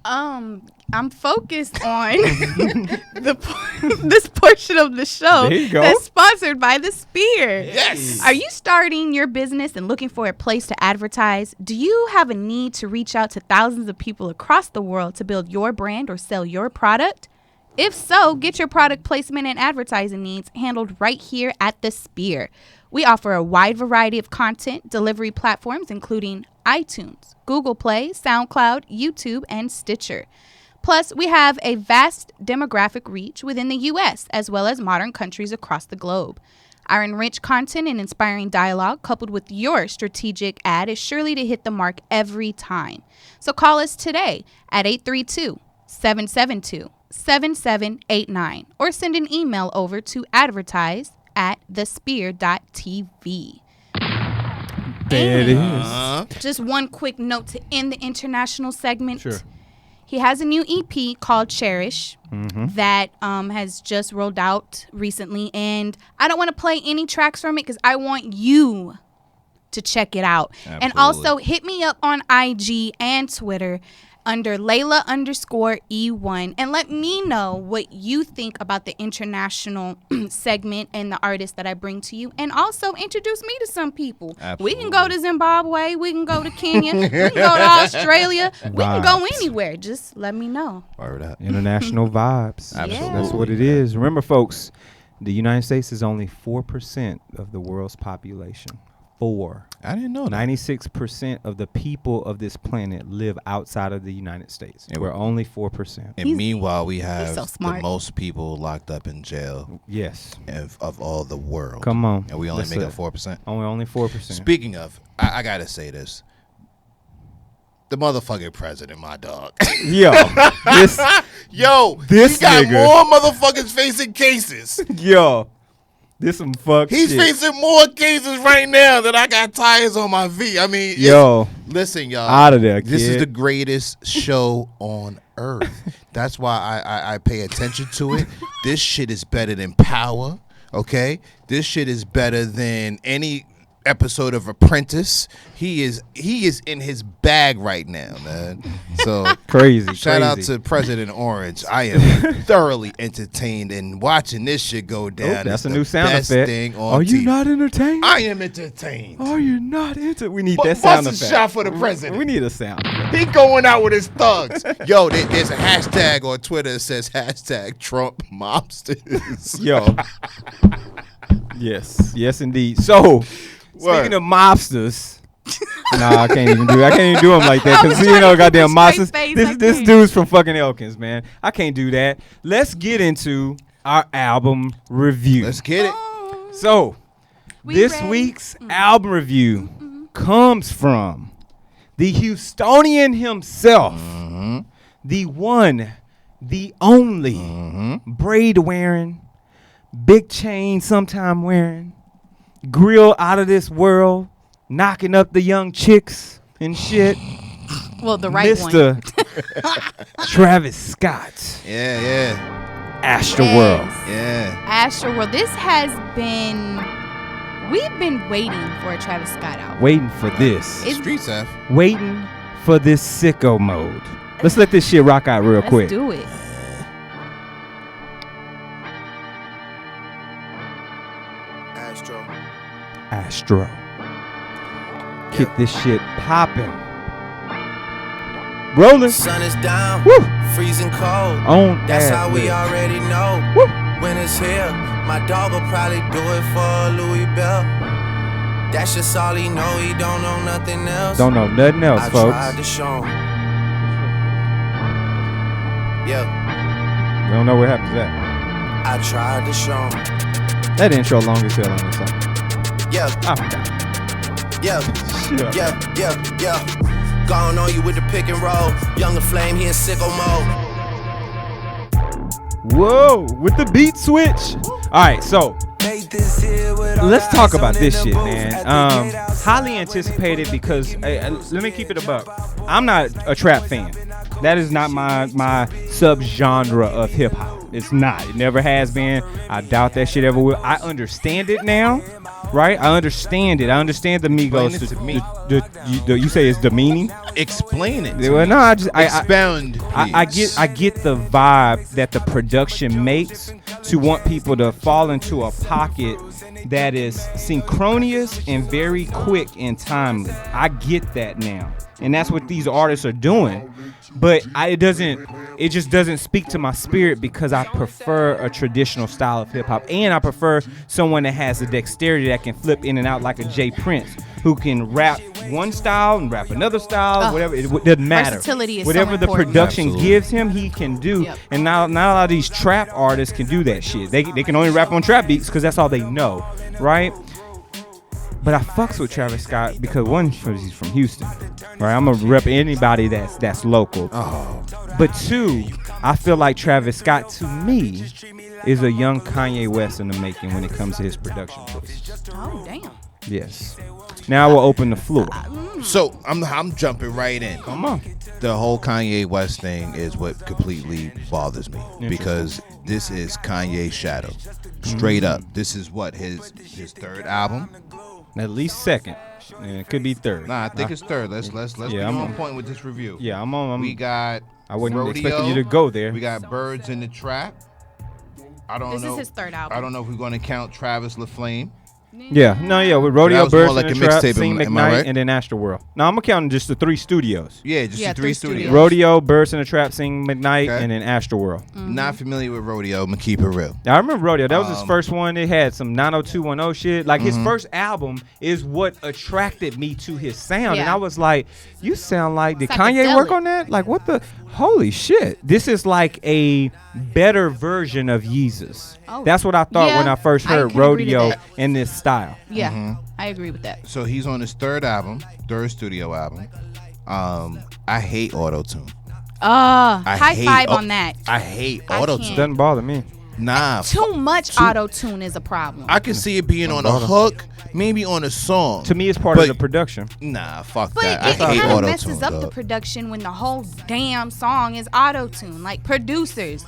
[SPEAKER 5] I'm focused on this portion of the show
[SPEAKER 3] There you go.
[SPEAKER 5] that's sponsored by The Spear.
[SPEAKER 4] Yes.
[SPEAKER 5] Are you starting your business and looking for a place to advertise? Do you have a need to reach out to thousands of people across the world to build your brand or sell your product? If so, get your product placement and advertising needs handled right here at The Spear. We offer a wide variety of content delivery platforms, including iTunes, Google Play, SoundCloud, YouTube, and Stitcher. Plus, we have a vast demographic reach within the U.S., as well as modern countries across the globe. Our enriched content and inspiring dialogue, coupled with your strategic ad, is surely to hit the mark every time. So call us today at 832-772-7789 or send an email over to advertise@thespear.tv.
[SPEAKER 3] There it is.
[SPEAKER 5] Just one quick note to end the international segment.
[SPEAKER 3] Sure.
[SPEAKER 5] He has a new EP called Cherish that has just rolled out recently. And I don't want to play any tracks from it because I want you to check it out.
[SPEAKER 4] Absolutely.
[SPEAKER 5] And also hit me up on IG and Twitter under Layla_E1 and let me know what you think about the international segment and the artists that I bring to you, and also introduce me to some people.
[SPEAKER 4] Absolutely.
[SPEAKER 5] We can go to Zimbabwe, we can go to Kenya, we can go to Australia, we can go anywhere. Just let me know.
[SPEAKER 4] Word up.
[SPEAKER 3] International vibes.
[SPEAKER 4] Absolutely.
[SPEAKER 3] That's what it is. Remember, folks, the United States is only 4% of the world's population. 4.
[SPEAKER 4] I didn't know that.
[SPEAKER 3] 96% of the people of this planet live outside of the United States.
[SPEAKER 4] Yeah,
[SPEAKER 3] We're only 4%.
[SPEAKER 4] And meanwhile, we have
[SPEAKER 5] so
[SPEAKER 4] the
[SPEAKER 5] smart.
[SPEAKER 4] most people locked up in jail
[SPEAKER 3] Yes.
[SPEAKER 4] of all the world.
[SPEAKER 3] Come on.
[SPEAKER 4] And we only
[SPEAKER 3] That's
[SPEAKER 4] make
[SPEAKER 3] it.
[SPEAKER 4] up 4%.
[SPEAKER 3] Only 4%.
[SPEAKER 4] Speaking of, I gotta say this. The motherfucking president, my dog.
[SPEAKER 3] Yo, this
[SPEAKER 4] He got
[SPEAKER 3] nigga.
[SPEAKER 4] more motherfuckers facing cases.
[SPEAKER 3] This some fuck
[SPEAKER 4] He's
[SPEAKER 3] shit.
[SPEAKER 4] facing more cases right now than I got tires on my feet. I mean, listen, y'all.
[SPEAKER 3] Out of there,
[SPEAKER 4] This
[SPEAKER 3] kid.
[SPEAKER 4] is the greatest show on earth. That's why I pay attention to it. This shit is better than Power, okay? This shit is better than any episode of Apprentice. He is in his bag right now, man. So
[SPEAKER 3] crazy.
[SPEAKER 4] shout out to President Orange. I am thoroughly entertained, and watching this shit go down.
[SPEAKER 3] That's
[SPEAKER 4] is
[SPEAKER 3] a
[SPEAKER 4] the
[SPEAKER 3] new sound
[SPEAKER 4] best
[SPEAKER 3] effect.
[SPEAKER 4] thing on
[SPEAKER 3] Are you
[SPEAKER 4] TV.
[SPEAKER 3] not entertained?
[SPEAKER 4] I am entertained.
[SPEAKER 3] Are you not entertained? We need
[SPEAKER 4] But
[SPEAKER 3] that sound
[SPEAKER 4] bust a
[SPEAKER 3] effect.
[SPEAKER 4] shot for the president.
[SPEAKER 3] We need a sound effect.
[SPEAKER 4] He going out with his thugs. Yo, there's a hashtag on Twitter that says hashtag Trump mobsters.
[SPEAKER 3] Yo. Yes, indeed. So, speaking of mobsters, nah, I can't even do them like that because goddamn mobsters. This dude's from fucking Elkins, man. I can't do that. Let's get into our album review.
[SPEAKER 4] Let's get it.
[SPEAKER 3] So, this
[SPEAKER 5] ready?
[SPEAKER 3] week's album review comes from the Houstonian himself, the one, the only, braid wearing, big chain sometime wearing, grill out of this world, knocking up the young chicks and shit.
[SPEAKER 5] Well, the right one.
[SPEAKER 3] Mr. Travis Scott,
[SPEAKER 4] Yeah.
[SPEAKER 3] Astroworld.
[SPEAKER 4] Yeah.
[SPEAKER 5] Astroworld. This has been. We've been waiting for a Travis Scott album.
[SPEAKER 3] Waiting for this.
[SPEAKER 4] Streets have.
[SPEAKER 3] Waiting for this sicko mode. Let's let this shit rock out real quick.
[SPEAKER 5] Let's do it.
[SPEAKER 3] Astro. Kick this shit popping. Rolling.
[SPEAKER 9] Sun is down,
[SPEAKER 3] Woo.
[SPEAKER 9] freezing cold.
[SPEAKER 3] On
[SPEAKER 9] That's
[SPEAKER 3] ad
[SPEAKER 9] how we
[SPEAKER 3] libs.
[SPEAKER 9] already know.
[SPEAKER 3] Woo.
[SPEAKER 9] When it's here, my dog will probably do it for Louis Bell. That's just all he know, he don't know nothing else.
[SPEAKER 3] Don't know nothing else,
[SPEAKER 9] I
[SPEAKER 3] folks.
[SPEAKER 9] tried to show him. Yeah,
[SPEAKER 3] We don't know what happens to that.
[SPEAKER 9] I tried to show him.
[SPEAKER 3] That intro long as hell on this song.
[SPEAKER 9] Yeah,
[SPEAKER 3] I forgot.
[SPEAKER 9] yeah,
[SPEAKER 3] Shit up.
[SPEAKER 9] yeah. Gone on you with the pick and roll. Younger flame, he in sicko mode.
[SPEAKER 3] Whoa, with the beat switch. All right, so let's talk about this shit, man. Highly anticipated because let me keep it a buck. I'm not a trap fan. That is not my subgenre of hip hop. It's not. It never has been. I doubt that shit ever will. I understand it now, right? I understand it. I understand the Migos.
[SPEAKER 4] Explain it to me.
[SPEAKER 3] You say it's demeaning?
[SPEAKER 4] Explain it.
[SPEAKER 3] Well, no, I just
[SPEAKER 4] Expound.
[SPEAKER 3] I get the vibe that the production makes to want people to fall into a pocket that is synchronous and very quick and timely. I get that now. and that's what these artists are doing. But it just doesn't speak to my spirit because I prefer a traditional style of hip hop, and I prefer someone that has the dexterity that can flip in and out like a Jay Prince, who can rap one style and rap another style, whatever. It doesn't matter.
[SPEAKER 5] Versatility is
[SPEAKER 3] whatever
[SPEAKER 5] so
[SPEAKER 3] the
[SPEAKER 5] important.
[SPEAKER 3] production
[SPEAKER 4] Absolutely.
[SPEAKER 3] gives him, he can do.
[SPEAKER 5] Yep.
[SPEAKER 3] And now not a lot of these trap artists can do that shit. They can only rap on trap beats because that's all they know, right? But I fucks with Travis Scott because one, he's from Houston, right? I'm gonna rep anybody that's local.
[SPEAKER 4] Oh,
[SPEAKER 3] But two, I feel like Travis Scott to me is a young Kanye West in the making when it comes to his production choices.
[SPEAKER 5] Oh damn.
[SPEAKER 3] Yes. Now we'll open the floor.
[SPEAKER 4] so I'm jumping right in.
[SPEAKER 3] Come on.
[SPEAKER 4] The whole Kanye West thing is what completely bothers me because this is Kanye's shadow, straight up. This is what his third album.
[SPEAKER 3] At least second. And it could be third.
[SPEAKER 4] Nah, I think it's third. Let's be
[SPEAKER 3] I'm
[SPEAKER 4] on
[SPEAKER 3] on
[SPEAKER 4] point with this review.
[SPEAKER 3] Yeah, I'm on.
[SPEAKER 4] We got.
[SPEAKER 3] I wasn't
[SPEAKER 4] Rodeo.
[SPEAKER 3] expecting you to go there.
[SPEAKER 4] We got Birds in the Trap. I don't
[SPEAKER 5] This
[SPEAKER 4] know.
[SPEAKER 5] is his third album.
[SPEAKER 4] I don't know if we're going to count Travis LaFlame.
[SPEAKER 3] Yeah, with
[SPEAKER 4] That
[SPEAKER 3] Rodeo,
[SPEAKER 4] was more
[SPEAKER 3] Birds
[SPEAKER 4] like
[SPEAKER 3] in
[SPEAKER 4] a
[SPEAKER 3] the Trap,
[SPEAKER 4] mixtape,
[SPEAKER 3] Sing
[SPEAKER 4] am I
[SPEAKER 3] McKnight,
[SPEAKER 4] right?
[SPEAKER 3] and then Astroworld. Now I'm counting just the 3 studios.
[SPEAKER 4] Yeah, just
[SPEAKER 5] Yeah,
[SPEAKER 4] the 3
[SPEAKER 5] 3
[SPEAKER 4] studios.
[SPEAKER 5] studios.
[SPEAKER 3] Rodeo, Birds in the Trap, Sing McKnight,
[SPEAKER 4] Okay.
[SPEAKER 3] and then Astroworld.
[SPEAKER 4] Not familiar with Rodeo. I'm going to keep it real.
[SPEAKER 3] Now, I remember Rodeo. That was his first one. It had some 90210 shit. Like, his first album is what attracted me to his sound. And
[SPEAKER 5] Yeah.
[SPEAKER 3] I was like, you sound like, did
[SPEAKER 5] Psychedelic.
[SPEAKER 3] Kanye work on that? Like, what the? Holy shit. This is like a better version of Yeezus.
[SPEAKER 5] Oh.
[SPEAKER 3] That's what I thought
[SPEAKER 5] Yeah,
[SPEAKER 3] when I first
[SPEAKER 5] I
[SPEAKER 3] heard
[SPEAKER 5] can agree to
[SPEAKER 3] Rodeo
[SPEAKER 5] that.
[SPEAKER 3] in this style.
[SPEAKER 5] Yeah, I agree with that.
[SPEAKER 4] So he's on his third studio album. I hate auto-tune. I
[SPEAKER 5] High
[SPEAKER 4] hate
[SPEAKER 5] five
[SPEAKER 4] au-
[SPEAKER 5] on that.
[SPEAKER 4] I hate
[SPEAKER 5] I
[SPEAKER 4] auto-tune.
[SPEAKER 5] can't.
[SPEAKER 3] Doesn't bother me.
[SPEAKER 4] Nah.
[SPEAKER 5] Too much auto tune is a problem.
[SPEAKER 4] I can see it being on a hook, maybe on a song.
[SPEAKER 3] To me, it's part of
[SPEAKER 4] But-
[SPEAKER 3] the production.
[SPEAKER 4] Nah, fuck
[SPEAKER 5] But
[SPEAKER 4] that.
[SPEAKER 5] it
[SPEAKER 4] I hate
[SPEAKER 5] kind of
[SPEAKER 4] auto-tune.
[SPEAKER 5] messes up the
[SPEAKER 4] dog.
[SPEAKER 5] production when the whole damn song is auto tune. Like producers,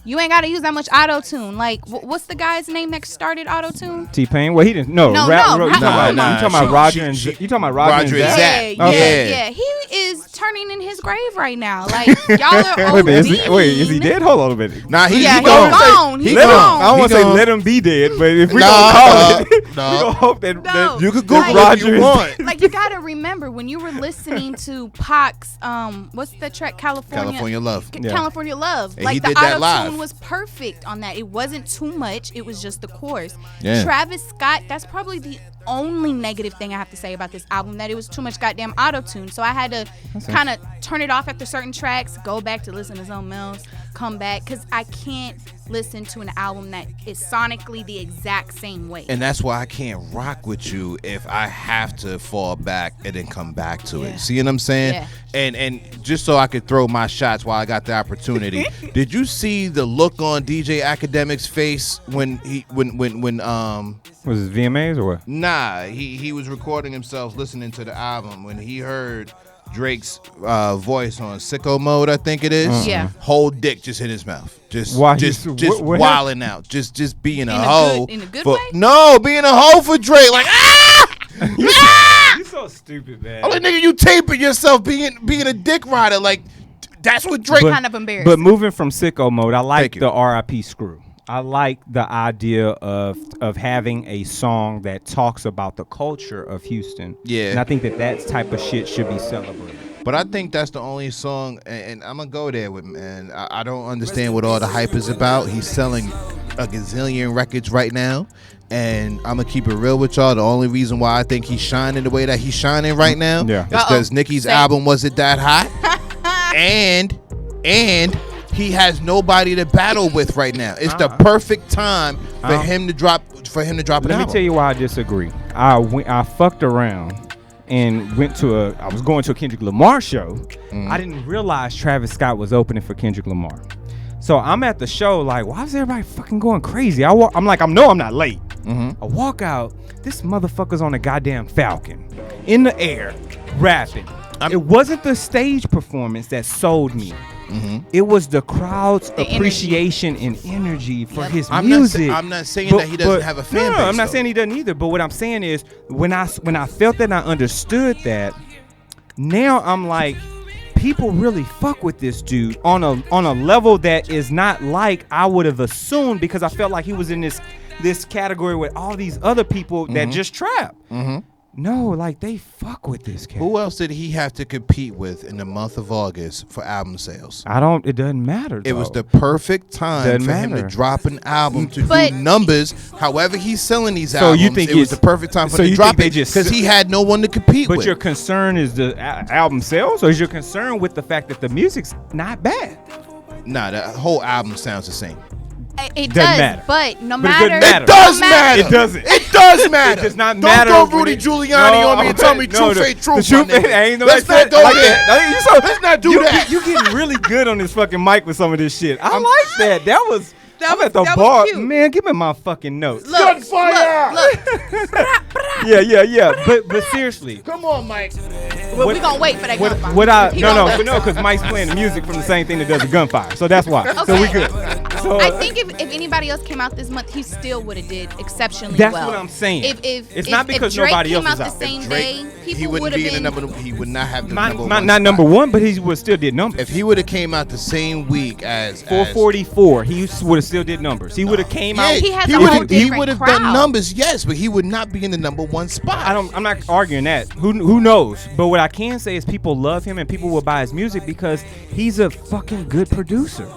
[SPEAKER 5] you ain't got to use that much auto tune. Like what's the guy's name that started auto tune?
[SPEAKER 3] T-Pain? Well, he didn't. No,
[SPEAKER 5] No,
[SPEAKER 3] rap,
[SPEAKER 5] no,
[SPEAKER 3] you
[SPEAKER 5] not-
[SPEAKER 3] talking about,
[SPEAKER 4] nah,
[SPEAKER 3] you talking about
[SPEAKER 4] she-
[SPEAKER 3] Roger
[SPEAKER 4] she-
[SPEAKER 3] and
[SPEAKER 4] she-
[SPEAKER 3] you talking about Roger
[SPEAKER 4] Roger
[SPEAKER 3] and
[SPEAKER 4] and
[SPEAKER 3] Zach?
[SPEAKER 4] Zach.
[SPEAKER 3] Okay.
[SPEAKER 5] Yeah. He is turning in his grave right now. Like y'all are
[SPEAKER 3] Wait a minute,
[SPEAKER 5] ODing.
[SPEAKER 3] is he dead? Hold on a minute.
[SPEAKER 4] Nah, he
[SPEAKER 5] Yeah,
[SPEAKER 4] he
[SPEAKER 5] he
[SPEAKER 4] gone.
[SPEAKER 5] gone. He
[SPEAKER 3] Let him,
[SPEAKER 5] gone.
[SPEAKER 3] I don't want to say
[SPEAKER 4] gone.
[SPEAKER 3] let him be dead, but if we
[SPEAKER 4] Nah,
[SPEAKER 3] gonna call it, we
[SPEAKER 4] nah.
[SPEAKER 3] gonna hope that,
[SPEAKER 5] No.
[SPEAKER 3] that
[SPEAKER 4] You could
[SPEAKER 5] Google
[SPEAKER 4] Google
[SPEAKER 5] Like-
[SPEAKER 4] it
[SPEAKER 3] Roger
[SPEAKER 4] if you
[SPEAKER 3] is-
[SPEAKER 4] want.
[SPEAKER 5] Like you gotta remember when you were listening to Pac's what's the track
[SPEAKER 4] California Love.
[SPEAKER 3] Yeah.
[SPEAKER 5] California Love.
[SPEAKER 4] And
[SPEAKER 5] Like
[SPEAKER 4] he
[SPEAKER 5] the
[SPEAKER 4] did that
[SPEAKER 5] auto
[SPEAKER 4] live.
[SPEAKER 5] tune was perfect on that. It wasn't too much. It was just the chorus.
[SPEAKER 4] Yeah.
[SPEAKER 5] Travis Scott, that's probably the only negative thing I have to say about this album, that it was too much goddamn auto tune. So I had to kind of turn it off after certain tracks, go back to listen to something else, come back, because I can't listen to an album that is sonically the exact same way.
[SPEAKER 4] And that's why I can't rock with you if I have to fall back and then come back to
[SPEAKER 5] Yeah.
[SPEAKER 4] it. See what I'm saying?
[SPEAKER 5] Yeah.
[SPEAKER 4] And just so I could throw my shots while I got the opportunity. Did you see the look on DJ Academic's face when
[SPEAKER 3] was it VMAs or what?
[SPEAKER 4] nah, he was recording himself listening to the album when he heard Drake's voice on Sicko Mode, I think it is.
[SPEAKER 5] Yeah.
[SPEAKER 4] Whole dick just hit his mouth. Just
[SPEAKER 3] Why
[SPEAKER 4] just
[SPEAKER 3] he's-
[SPEAKER 4] just
[SPEAKER 3] what
[SPEAKER 4] wilding out. Just being a
[SPEAKER 5] In a
[SPEAKER 4] hoe.
[SPEAKER 5] good- in a good
[SPEAKER 4] for,
[SPEAKER 5] way?
[SPEAKER 4] No, being a hoe for Drake. Like
[SPEAKER 3] You so stupid, man.
[SPEAKER 4] oh nigga, you taping yourself being a dick rider. Like that's what Drake
[SPEAKER 5] kind of embarrassing.
[SPEAKER 3] But moving from Sicko Mode, I like
[SPEAKER 4] Thank you.
[SPEAKER 3] the R.I.P. Screw. I like the idea of having a song that talks about the culture of Houston.
[SPEAKER 4] Yeah.
[SPEAKER 3] And I think that type of shit should be celebrated.
[SPEAKER 4] But I think that's the only song, and I'm gonna go there with, man. I don't understand what all the hype is about. He's selling a gazillion records right now, and I'm gonna keep it real with y'all. The only reason why I think he's shining the way that he's shining right now
[SPEAKER 3] Yeah.
[SPEAKER 4] is because Nicki's
[SPEAKER 5] Same.
[SPEAKER 4] album wasn't that hot, and he has nobody to battle with right now. It's the perfect time for him to drop an
[SPEAKER 3] Let me
[SPEAKER 4] album.
[SPEAKER 3] tell you why I disagree. I fucked around and I was going to a Kendrick Lamar show. I didn't realize Travis Scott was opening for Kendrick Lamar. So I'm at the show like, why is everybody fucking going crazy? I'm like, I'm not late. I walk out, this motherfucker's on a goddamn Falcon in the air rapping. It wasn't the stage performance that sold me. It was the crowd's
[SPEAKER 5] energy.
[SPEAKER 3] appreciation and energy for his
[SPEAKER 4] I'm
[SPEAKER 3] music.
[SPEAKER 4] I'm not saying that he doesn't have a fan
[SPEAKER 3] no,
[SPEAKER 4] base.
[SPEAKER 3] I'm not
[SPEAKER 4] though.
[SPEAKER 3] saying he doesn't either. But what I'm saying is, when I felt that and I understood that, now I'm like, people really fuck with this dude on a level that is not like I would have assumed, because I felt like he was in this category with all these other people that just trap. No, like they fuck with this cat.
[SPEAKER 4] Who else did he have to compete with in the month of August for album sales?
[SPEAKER 3] It doesn't matter.
[SPEAKER 4] It was the perfect time
[SPEAKER 3] Doesn't
[SPEAKER 4] for him to
[SPEAKER 3] matter.
[SPEAKER 4] drop an album to
[SPEAKER 5] But-
[SPEAKER 4] do numbers. However, he's selling these
[SPEAKER 3] So
[SPEAKER 4] albums.
[SPEAKER 3] you think
[SPEAKER 4] it was
[SPEAKER 3] it's-
[SPEAKER 4] the perfect time for
[SPEAKER 3] so
[SPEAKER 4] him to
[SPEAKER 3] you
[SPEAKER 4] drop
[SPEAKER 3] think they
[SPEAKER 4] it
[SPEAKER 3] just-
[SPEAKER 4] because he had no one to compete
[SPEAKER 3] But
[SPEAKER 4] with.
[SPEAKER 3] your concern is the album sales, or is your concern with the fact that the music's not bad?
[SPEAKER 4] Nah, the whole album sounds the same.
[SPEAKER 5] It
[SPEAKER 3] Doesn't
[SPEAKER 5] does,
[SPEAKER 3] matter.
[SPEAKER 5] but no
[SPEAKER 3] But it
[SPEAKER 5] matter.
[SPEAKER 3] doesn't matter.
[SPEAKER 4] It does
[SPEAKER 5] no
[SPEAKER 4] matter.
[SPEAKER 3] It doesn't.
[SPEAKER 4] It does matter.
[SPEAKER 3] It does not
[SPEAKER 4] Don't
[SPEAKER 3] matter.
[SPEAKER 4] throw
[SPEAKER 3] when
[SPEAKER 4] Rudy
[SPEAKER 3] it-
[SPEAKER 4] Giuliani on me and tell me
[SPEAKER 3] the
[SPEAKER 4] truth.
[SPEAKER 3] truth,
[SPEAKER 4] my nigga.
[SPEAKER 3] ain't no
[SPEAKER 4] Let's
[SPEAKER 3] like
[SPEAKER 4] not go
[SPEAKER 3] like
[SPEAKER 4] there.
[SPEAKER 3] that.
[SPEAKER 4] Let's not do
[SPEAKER 3] you,
[SPEAKER 4] that.
[SPEAKER 3] You getting really good on this fucking mic with some of this shit. I like that. That was. I'm at the
[SPEAKER 5] that was
[SPEAKER 3] bar,
[SPEAKER 5] cute.
[SPEAKER 3] man. Give me my fucking notes.
[SPEAKER 5] Look, look.
[SPEAKER 3] Yeah. But seriously,
[SPEAKER 4] Come on, Mike.
[SPEAKER 5] Well, we gonna wait for that gunfire.
[SPEAKER 3] But
[SPEAKER 5] He gonna wait.
[SPEAKER 3] because Mike's playing the music from the same thing that does the gunfire, so that's why. So we good. So
[SPEAKER 5] I think if anybody else came out this month, he still would have did exceptionally
[SPEAKER 3] that's
[SPEAKER 5] well.
[SPEAKER 3] what I'm saying.
[SPEAKER 5] If
[SPEAKER 3] It's not because
[SPEAKER 5] Drake
[SPEAKER 3] nobody
[SPEAKER 5] came
[SPEAKER 3] else is
[SPEAKER 5] out
[SPEAKER 3] out.
[SPEAKER 5] the same
[SPEAKER 4] Drake,
[SPEAKER 5] day,
[SPEAKER 4] he
[SPEAKER 5] people
[SPEAKER 4] wouldn't
[SPEAKER 5] would
[SPEAKER 4] be
[SPEAKER 5] have
[SPEAKER 4] in the
[SPEAKER 5] been.
[SPEAKER 4] number. He would not have the number one.
[SPEAKER 3] not
[SPEAKER 4] spot.
[SPEAKER 3] number one, but he would still did numbers.
[SPEAKER 4] If he would have came out the same week as
[SPEAKER 3] 444, he would have still did numbers. He would have came out.
[SPEAKER 5] He has a
[SPEAKER 4] would've-
[SPEAKER 5] whole
[SPEAKER 4] he
[SPEAKER 5] different
[SPEAKER 4] would have
[SPEAKER 5] crowd.
[SPEAKER 4] done numbers, yes, but he would not be in the number one spot.
[SPEAKER 3] I'm not arguing that. Who knows? But what I can say is people love him and people will buy his music because he's a fucking good producer.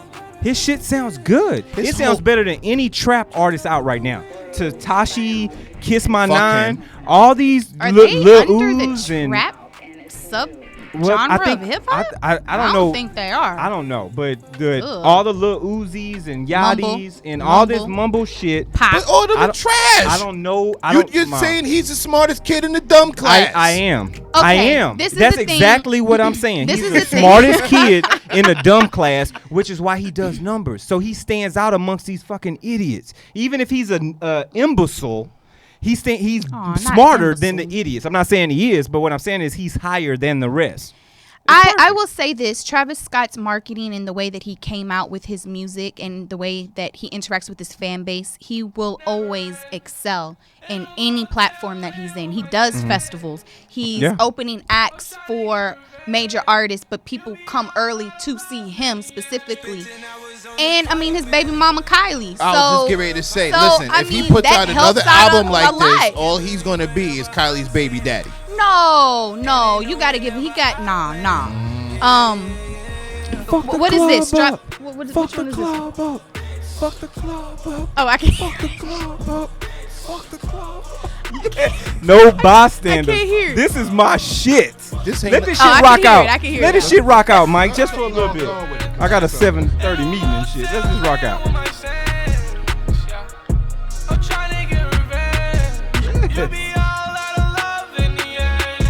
[SPEAKER 3] His shit sounds good.
[SPEAKER 4] His
[SPEAKER 3] It sounds
[SPEAKER 4] whole-
[SPEAKER 3] better than any trap artist out right now. Tatashi, Kiss My
[SPEAKER 4] Fuck
[SPEAKER 3] Nine,
[SPEAKER 4] him.
[SPEAKER 3] all these
[SPEAKER 5] Are
[SPEAKER 3] Lil
[SPEAKER 5] they under
[SPEAKER 3] Uzi
[SPEAKER 5] the
[SPEAKER 3] and
[SPEAKER 5] trap sub
[SPEAKER 3] Well, I
[SPEAKER 5] genre
[SPEAKER 3] think-
[SPEAKER 5] of hip hop?
[SPEAKER 3] I don't know.
[SPEAKER 5] think they are.
[SPEAKER 3] I don't know, but
[SPEAKER 5] Ugh.
[SPEAKER 3] all the Lil Uzis and Yachty's and all this mumble shit.
[SPEAKER 5] Pop.
[SPEAKER 4] But all of
[SPEAKER 3] I
[SPEAKER 4] the
[SPEAKER 3] don't-
[SPEAKER 4] trash.
[SPEAKER 3] I don't know.
[SPEAKER 4] You're saying he's the smartest kid in the dumb class.
[SPEAKER 3] I am. I am.
[SPEAKER 5] this is
[SPEAKER 3] That's
[SPEAKER 5] the thing.
[SPEAKER 3] exactly what I'm saying.
[SPEAKER 5] This
[SPEAKER 3] He's
[SPEAKER 5] is
[SPEAKER 3] the
[SPEAKER 5] the thing.
[SPEAKER 3] smartest kid in the dumb class, which is why he does numbers. So he stands out amongst these fucking idiots. Even if he's an imbecile, he's
[SPEAKER 5] not
[SPEAKER 3] smarter than the
[SPEAKER 5] imbecile.
[SPEAKER 3] idiots. I'm not saying he is, but what I'm saying is he's higher than the rest.
[SPEAKER 5] I will say this, Travis Scott's marketing and the way that he came out with his music and the way that he interacts with his fan base, he will always excel in any platform that he's in. He does festivals. He's opening acts for major artists, but people come early to see him specifically. And I mean his baby mama Kylie.
[SPEAKER 4] I was just getting ready to say,
[SPEAKER 5] so,
[SPEAKER 4] listen,
[SPEAKER 5] I
[SPEAKER 4] if he
[SPEAKER 5] mean,
[SPEAKER 4] puts
[SPEAKER 5] that
[SPEAKER 4] out another
[SPEAKER 5] helps out
[SPEAKER 4] album
[SPEAKER 5] a
[SPEAKER 4] like
[SPEAKER 5] lot.
[SPEAKER 4] this, all he's gonna be is Kylie's baby daddy.
[SPEAKER 5] No, you gotta give him. He got nah. What is this? Drop. What which one is this?
[SPEAKER 3] Up. Fuck the club up.
[SPEAKER 5] Oh, I can't.
[SPEAKER 3] Fuck the club up. Fuck the club up. No bystanders.
[SPEAKER 5] I can't hear.
[SPEAKER 3] This is my shit.
[SPEAKER 4] This ain't
[SPEAKER 3] Let this
[SPEAKER 5] Oh,
[SPEAKER 3] shit
[SPEAKER 5] I can
[SPEAKER 3] rock
[SPEAKER 5] hear
[SPEAKER 3] out.
[SPEAKER 5] it, I can hear
[SPEAKER 3] Let
[SPEAKER 5] it.
[SPEAKER 3] this shit rock out, Mike, just for a little bit. I got a 7:30 meeting and shit. Let's just rock out.
[SPEAKER 10] I'm trying to get revenge. You be all out of love in the end.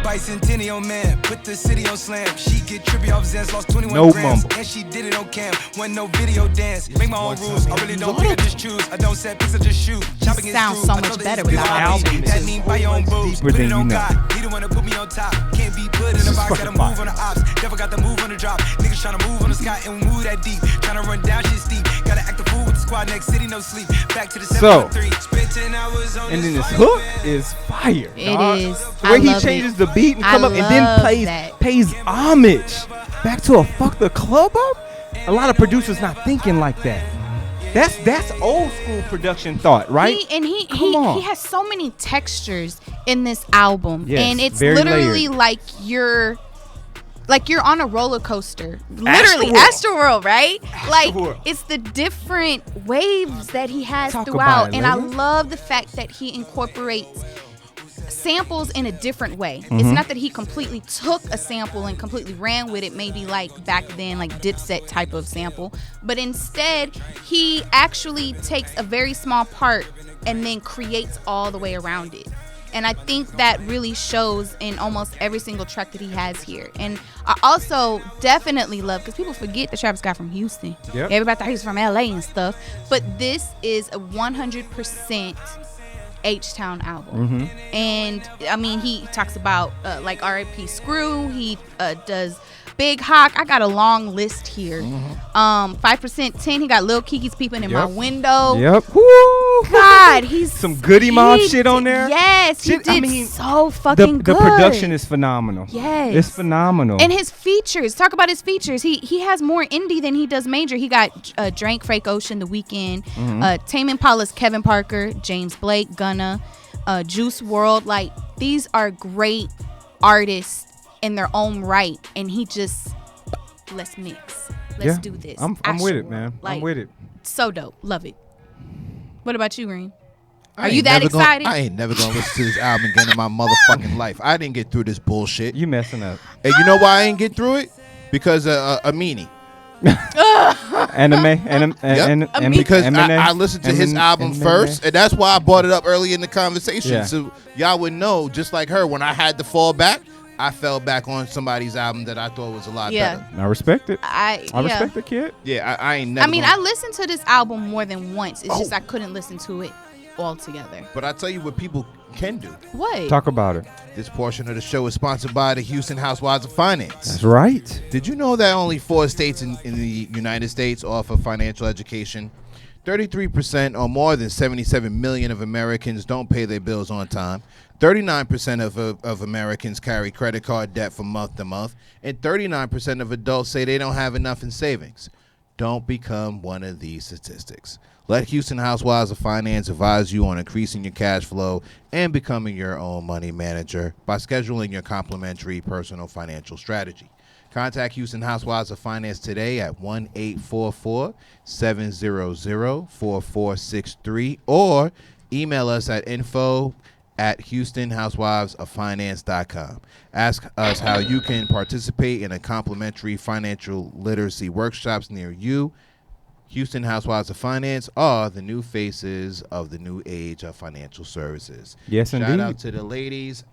[SPEAKER 10] Bicentennial man, put the city on slam. She get trippy off Zans, lost 21
[SPEAKER 3] No
[SPEAKER 10] grams.
[SPEAKER 3] mumble.
[SPEAKER 10] And she did it on cam. Wasn't no video dance. Make my own rules. I really don't pick, I just choose. I don't set picks, I just shoot. Chopping
[SPEAKER 5] sounds
[SPEAKER 10] is
[SPEAKER 5] so
[SPEAKER 10] true.
[SPEAKER 5] much
[SPEAKER 10] I know
[SPEAKER 5] better
[SPEAKER 10] that it's
[SPEAKER 5] without
[SPEAKER 10] good.
[SPEAKER 3] album
[SPEAKER 10] That
[SPEAKER 3] is
[SPEAKER 10] mean buy your own booze.
[SPEAKER 3] deeper
[SPEAKER 10] Put
[SPEAKER 3] than
[SPEAKER 10] it
[SPEAKER 3] you
[SPEAKER 10] on
[SPEAKER 3] know.
[SPEAKER 10] God. He the one to put me on top. Can't be put in
[SPEAKER 3] This
[SPEAKER 10] a
[SPEAKER 3] is
[SPEAKER 10] box.
[SPEAKER 3] fucking
[SPEAKER 10] Gotta move
[SPEAKER 3] fire.
[SPEAKER 10] on the ops. Never got the move on the drop. Niggas tryna move on the sky and move that deep. Tryna run down shit steep. Gotta act the fool with the squad next city, no sleep. Back to the
[SPEAKER 3] So,
[SPEAKER 10] 7-3. Spent 10 hours on
[SPEAKER 3] And then
[SPEAKER 10] this
[SPEAKER 3] this
[SPEAKER 10] fire,
[SPEAKER 3] hook
[SPEAKER 10] man.
[SPEAKER 3] is fire.
[SPEAKER 5] It
[SPEAKER 3] dog.
[SPEAKER 5] is.
[SPEAKER 3] The way
[SPEAKER 5] I
[SPEAKER 3] he
[SPEAKER 5] love
[SPEAKER 3] changes
[SPEAKER 5] it.
[SPEAKER 3] the beat and
[SPEAKER 5] I
[SPEAKER 3] come up and then
[SPEAKER 5] love
[SPEAKER 3] pays homage back to a fuck the club up. A lot of producers not thinking like that. That's old school production thought, right? Come on.
[SPEAKER 5] He has so many textures in this album,
[SPEAKER 3] Yes,
[SPEAKER 5] and it's
[SPEAKER 3] very
[SPEAKER 5] literally
[SPEAKER 3] layered.
[SPEAKER 5] like you're on a roller coaster. Literally, Astroworld, right? Like
[SPEAKER 3] Astroworld.
[SPEAKER 5] it's the different waves that he has
[SPEAKER 3] Talk
[SPEAKER 5] throughout,
[SPEAKER 3] about it,
[SPEAKER 5] and I
[SPEAKER 3] lady.
[SPEAKER 5] love the fact that he incorporates samples in a different way.
[SPEAKER 3] Mm-hmm.
[SPEAKER 5] It's not that he completely took a sample and completely ran with it, maybe like back then, like Dipset type of sample, but instead he actually takes a very small part and then creates all the way around it. And I think that really shows in almost every single track that he has here. And I also definitely love, because people forget that Travis Scott from Houston.
[SPEAKER 3] Yep.
[SPEAKER 5] Everybody thought he was from LA and stuff. But this is a 100% H-Town album. And I mean, he talks about like R.I.P. Screw. He does Big Hawk. I got a long list here. 5% 10. He got Lil Kiki's peeping in my
[SPEAKER 3] Yep.
[SPEAKER 5] window.
[SPEAKER 3] Yep. Woo!
[SPEAKER 5] God, he's
[SPEAKER 3] Some Goody Mob
[SPEAKER 5] he
[SPEAKER 3] shit on
[SPEAKER 5] did-
[SPEAKER 3] there.
[SPEAKER 5] Yes, he
[SPEAKER 3] Shit,
[SPEAKER 5] did
[SPEAKER 3] I mean,
[SPEAKER 5] so fucking
[SPEAKER 3] The
[SPEAKER 5] good.
[SPEAKER 3] production is phenomenal.
[SPEAKER 5] Yes.
[SPEAKER 3] It's phenomenal.
[SPEAKER 5] And his features. Talk about his features. He has more indie than he does major. He got Drank, Frank Ocean, The Weeknd, Tame Impala's Kevin Parker, James Blake, Gunna, Juice World. Like, these are great artists in their own right, and he just let's mix. Let's do this.
[SPEAKER 3] I'm with it, man.
[SPEAKER 5] Like,
[SPEAKER 3] I'm with it.
[SPEAKER 5] So dope. Love it. What about you, Green?
[SPEAKER 4] I
[SPEAKER 5] Are you
[SPEAKER 4] ain't
[SPEAKER 5] that
[SPEAKER 4] never gonna-
[SPEAKER 5] excited?
[SPEAKER 4] I ain't never gonna listen to this album again in my motherfucking life. I didn't get through this bullshit.
[SPEAKER 3] You messing up.
[SPEAKER 4] And you know why I ain't get through it? Because a meanie. Because I listened to his album first, and that's why I brought it up early in the conversation.
[SPEAKER 3] Yeah.
[SPEAKER 4] So y'all would know, just like her, when I had to fall back, I fell back on somebody's album that I thought was a lot better.
[SPEAKER 3] I respect it.
[SPEAKER 5] I
[SPEAKER 3] respect the kid.
[SPEAKER 4] Yeah, I ain't never.
[SPEAKER 5] I mean, I listened to this album more than once. It's just I couldn't listen to it all together.
[SPEAKER 4] But I tell you what people can do.
[SPEAKER 5] What?
[SPEAKER 3] Talk about it.
[SPEAKER 4] This portion of the show is sponsored by the Houston Housewives of Finance.
[SPEAKER 3] That's right.
[SPEAKER 4] Did you know that only 4 states in the United States offer financial education? 33% or more than 77 million of Americans don't pay their bills on time. 39% of Americans carry credit card debt from month to month. And 39% of adults say they don't have enough in savings. Don't become one of these statistics. Let Houston Housewives of Finance advise you on increasing your cash flow and becoming your own money manager by scheduling your complimentary personal financial strategy. Contact Houston Housewives of Finance today at 1-844-700-4463 or email us at info@HoustonHousewivesOfFinance.com. Ask us how you can participate in a complimentary financial literacy workshops near you. Houston Housewives of Finance are the new faces of the new age of financial services.
[SPEAKER 3] Yes,
[SPEAKER 4] Shout
[SPEAKER 3] indeed.
[SPEAKER 4] out to the ladies.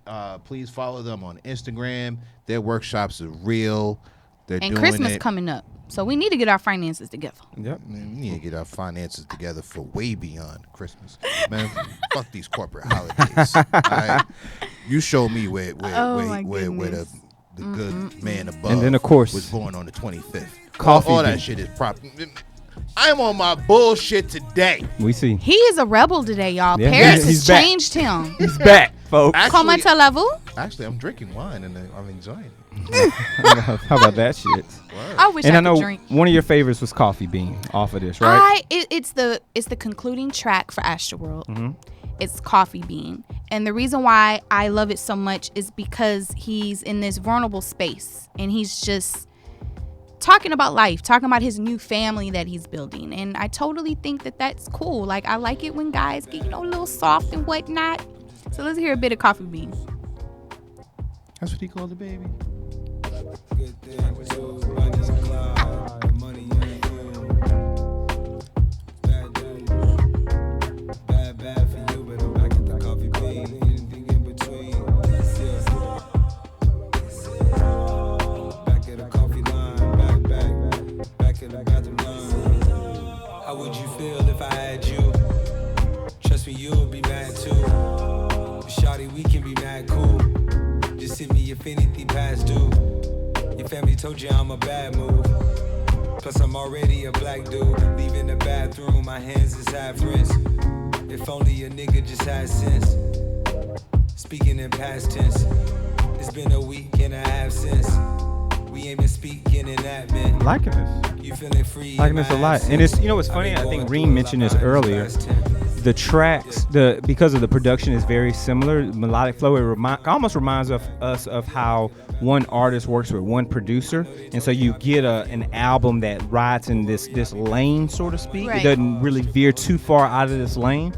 [SPEAKER 4] Please follow them on Instagram. Their workshops are real. They're
[SPEAKER 5] And
[SPEAKER 4] doing
[SPEAKER 5] Christmas
[SPEAKER 4] it.
[SPEAKER 5] coming up, so we need to get our finances together.
[SPEAKER 3] Yep.
[SPEAKER 4] Man, we need to get our finances together for way beyond Christmas. Man, fuck these corporate holidays. All right? You show me where the good man above
[SPEAKER 3] And then, of course,
[SPEAKER 4] was born on the 25th.
[SPEAKER 3] Coffee
[SPEAKER 4] all that
[SPEAKER 3] bean.
[SPEAKER 4] shit is proper. I'm on my bullshit today.
[SPEAKER 3] We see.
[SPEAKER 5] He is a rebel today, y'all.
[SPEAKER 3] Yeah,
[SPEAKER 5] Paris
[SPEAKER 3] he's
[SPEAKER 5] has
[SPEAKER 3] back.
[SPEAKER 5] changed him.
[SPEAKER 3] He's back, folks.
[SPEAKER 5] Comment
[SPEAKER 4] Actually,
[SPEAKER 5] level.
[SPEAKER 4] actually, I'm drinking wine and I'm enjoying it.
[SPEAKER 3] How about that shit?
[SPEAKER 5] I wish
[SPEAKER 3] And
[SPEAKER 5] I
[SPEAKER 3] I know
[SPEAKER 5] could drink.
[SPEAKER 3] one of your favorites was Coffee Bean off of this, right?
[SPEAKER 5] It's the concluding track for Astroworld.
[SPEAKER 3] Mm-hmm.
[SPEAKER 5] It's Coffee Bean, and the reason why I love it so much is because he's in this vulnerable space, and he's just talking about life, talking about his new family that he's building, and I totally think that that's cool. Like, I like it when guys get, a little soft and whatnot. So let's hear a bit of Coffee Bean.
[SPEAKER 4] That's what he called the baby.
[SPEAKER 10] Bad for you, but I'm back at the Coffee Bean. Anything in between. Back at the coffee line. Back at the bathroom line. How would you feel if I had you? Trust me, you'll be mad too. Shawty, we can be mad cool. Just hit me if anything past due. Your family told you I'm a bad move. Plus I'm already a black dude. Leaving the bathroom, my hands is half rinsed. If only a nigga just had sense. Speaking in past tense. It's been a week and a half since we ain't been speaking in that man.
[SPEAKER 3] Liking this.
[SPEAKER 10] You feeling free?
[SPEAKER 3] Liking this a lot. And it's, what's funny, I think Reem mentioned this earlier. The tracks, because of the production is very similar, melodic flow, it almost reminds us of how one artist works with one producer, and so you get an album that rides in this lane, so to speak.
[SPEAKER 5] Right.
[SPEAKER 3] It doesn't really veer too far out of this lane.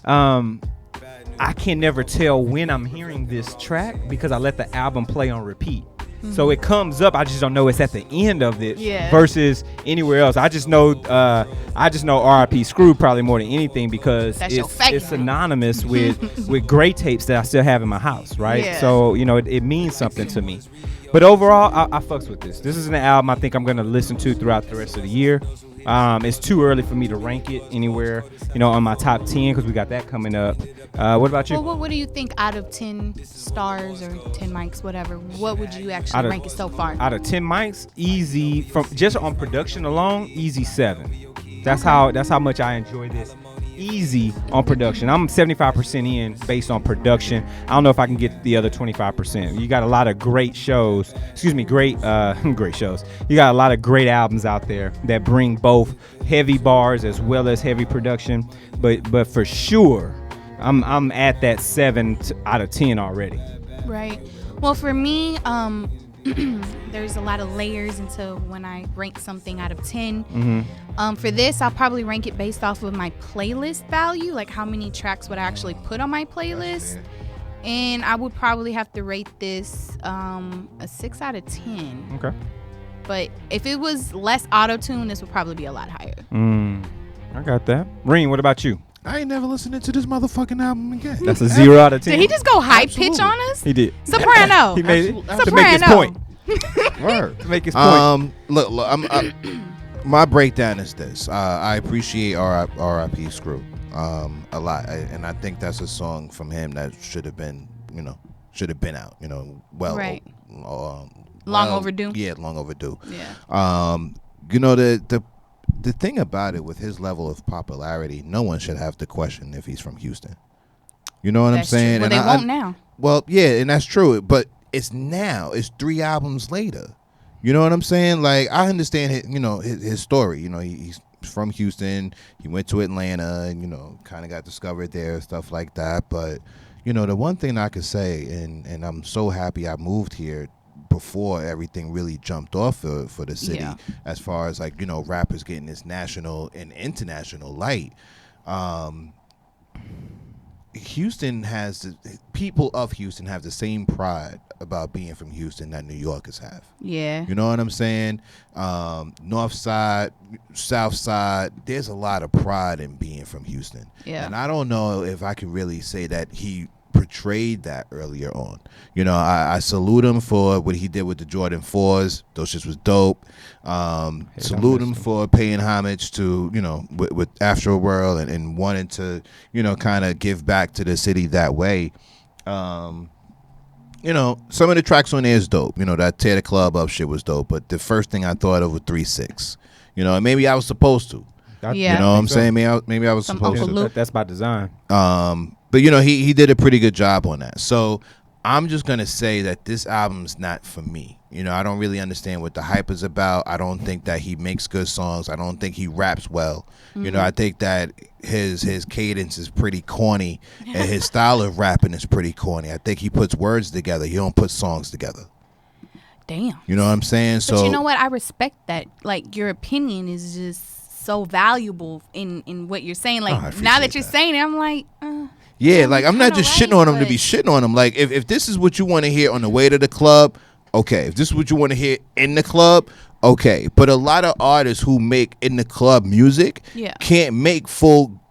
[SPEAKER 3] I can never tell when I'm hearing this track because I let the album play on repeat. So it comes up, I just don't know it's at the end of it versus anywhere else. I just know R.I.P. Screw probably more than anything because it's synonymous with great tapes that I still have in my house, right?
[SPEAKER 5] Yeah.
[SPEAKER 3] So, it means something to me. But overall, I fucks with this. This is an album I think I'm going to listen to throughout the rest of the year. It's too early for me to rank it anywhere, on my top 10 because we got that coming up. What about you?
[SPEAKER 5] Well, what do you think out of 10 stars or 10 mics, whatever? What would you actually rank it so far?
[SPEAKER 3] Out of 10 mics, easy from just on production alone, easy 7. That's how much I enjoy this. Easy on production. I'm 75% in based on production. I don't know if I can get the other 25%. You got a lot of great shows. Great shows. You got a lot of great albums out there that bring both heavy bars as well as heavy production. But for sure, I'm at that 7 out of 10 already.
[SPEAKER 5] Right. Well, for me, there's a lot of layers into when I rank something out of 10. For this, I'll probably rank it based off of my playlist value, like how many tracks would I actually put on my playlist. And I would probably have to rate this a 6 out of 10.
[SPEAKER 3] Okay.
[SPEAKER 5] But if it was less auto-tune, this would probably be a lot higher.
[SPEAKER 3] I got that. Reen, what about you?
[SPEAKER 4] I ain't never listening to this motherfucking album again.
[SPEAKER 3] That's a 0 out of 10.
[SPEAKER 5] Did he just go high pitch on us?
[SPEAKER 3] He did.
[SPEAKER 5] Soprano.
[SPEAKER 3] He made it to
[SPEAKER 5] Soprano.
[SPEAKER 3] make his point.
[SPEAKER 4] Word.
[SPEAKER 3] To make his point.
[SPEAKER 4] Look, my breakdown is this. I appreciate R.I.P. Screw a lot, and I think that's a song from him that should have been out.
[SPEAKER 5] Right. Long overdue.
[SPEAKER 4] Yeah, long overdue.
[SPEAKER 5] Yeah.
[SPEAKER 4] The thing about it with his level of popularity, no one should have to question if he's from Houston. You know what I'm saying?
[SPEAKER 5] Well,
[SPEAKER 4] and
[SPEAKER 5] they won't now.
[SPEAKER 4] Well, yeah, and that's true. But it's now. It's 3 albums later. You know what I'm saying? Like, I understand his story. He's from Houston. He went to Atlanta and, kind of got discovered there, stuff like that. But, the one thing I could say, and I'm so happy I moved here before everything really jumped off for the city, as far as rappers getting this national and international light. People of Houston have the same pride about being from Houston that New Yorkers have.
[SPEAKER 5] Yeah.
[SPEAKER 4] You know what I'm saying? North side, south side, there's a lot of pride in being from Houston.
[SPEAKER 5] Yeah.
[SPEAKER 4] And I don't know if I can really say that he portrayed that earlier on. I salute him for what he did with the Jordan 4s. Those shits was dope. Salute him for paying homage to, with Astroworld and wanting to, kind of give back to the city that way. Some of the tracks on there is dope. That Tear the Club Up shit was dope. But the first thing I thought of was 3-6. And maybe I was supposed to.
[SPEAKER 5] Yeah.
[SPEAKER 4] You know what I'm saying? Maybe I was supposed to.
[SPEAKER 3] That's by design.
[SPEAKER 4] But he did a pretty good job on that. So I'm just gonna say that this album's not for me. I don't really understand what the hype is about. I don't think that he makes good songs. I don't think he raps well. I think that his cadence is pretty corny and his style of rapping is pretty corny. I think he puts words together. He don't put songs together.
[SPEAKER 5] Damn.
[SPEAKER 4] You know what I'm saying?
[SPEAKER 5] But you know what? I respect that. Like, your opinion is just so valuable in what you're saying. Like, now that you're saying it, I'm like,
[SPEAKER 4] yeah, like, I'm not just shitting on him to be shitting on him. Like, if this is what you want to hear on the way to the club, okay. If this is what you want to hear in the club, okay. But a lot of artists who make in the club music can't make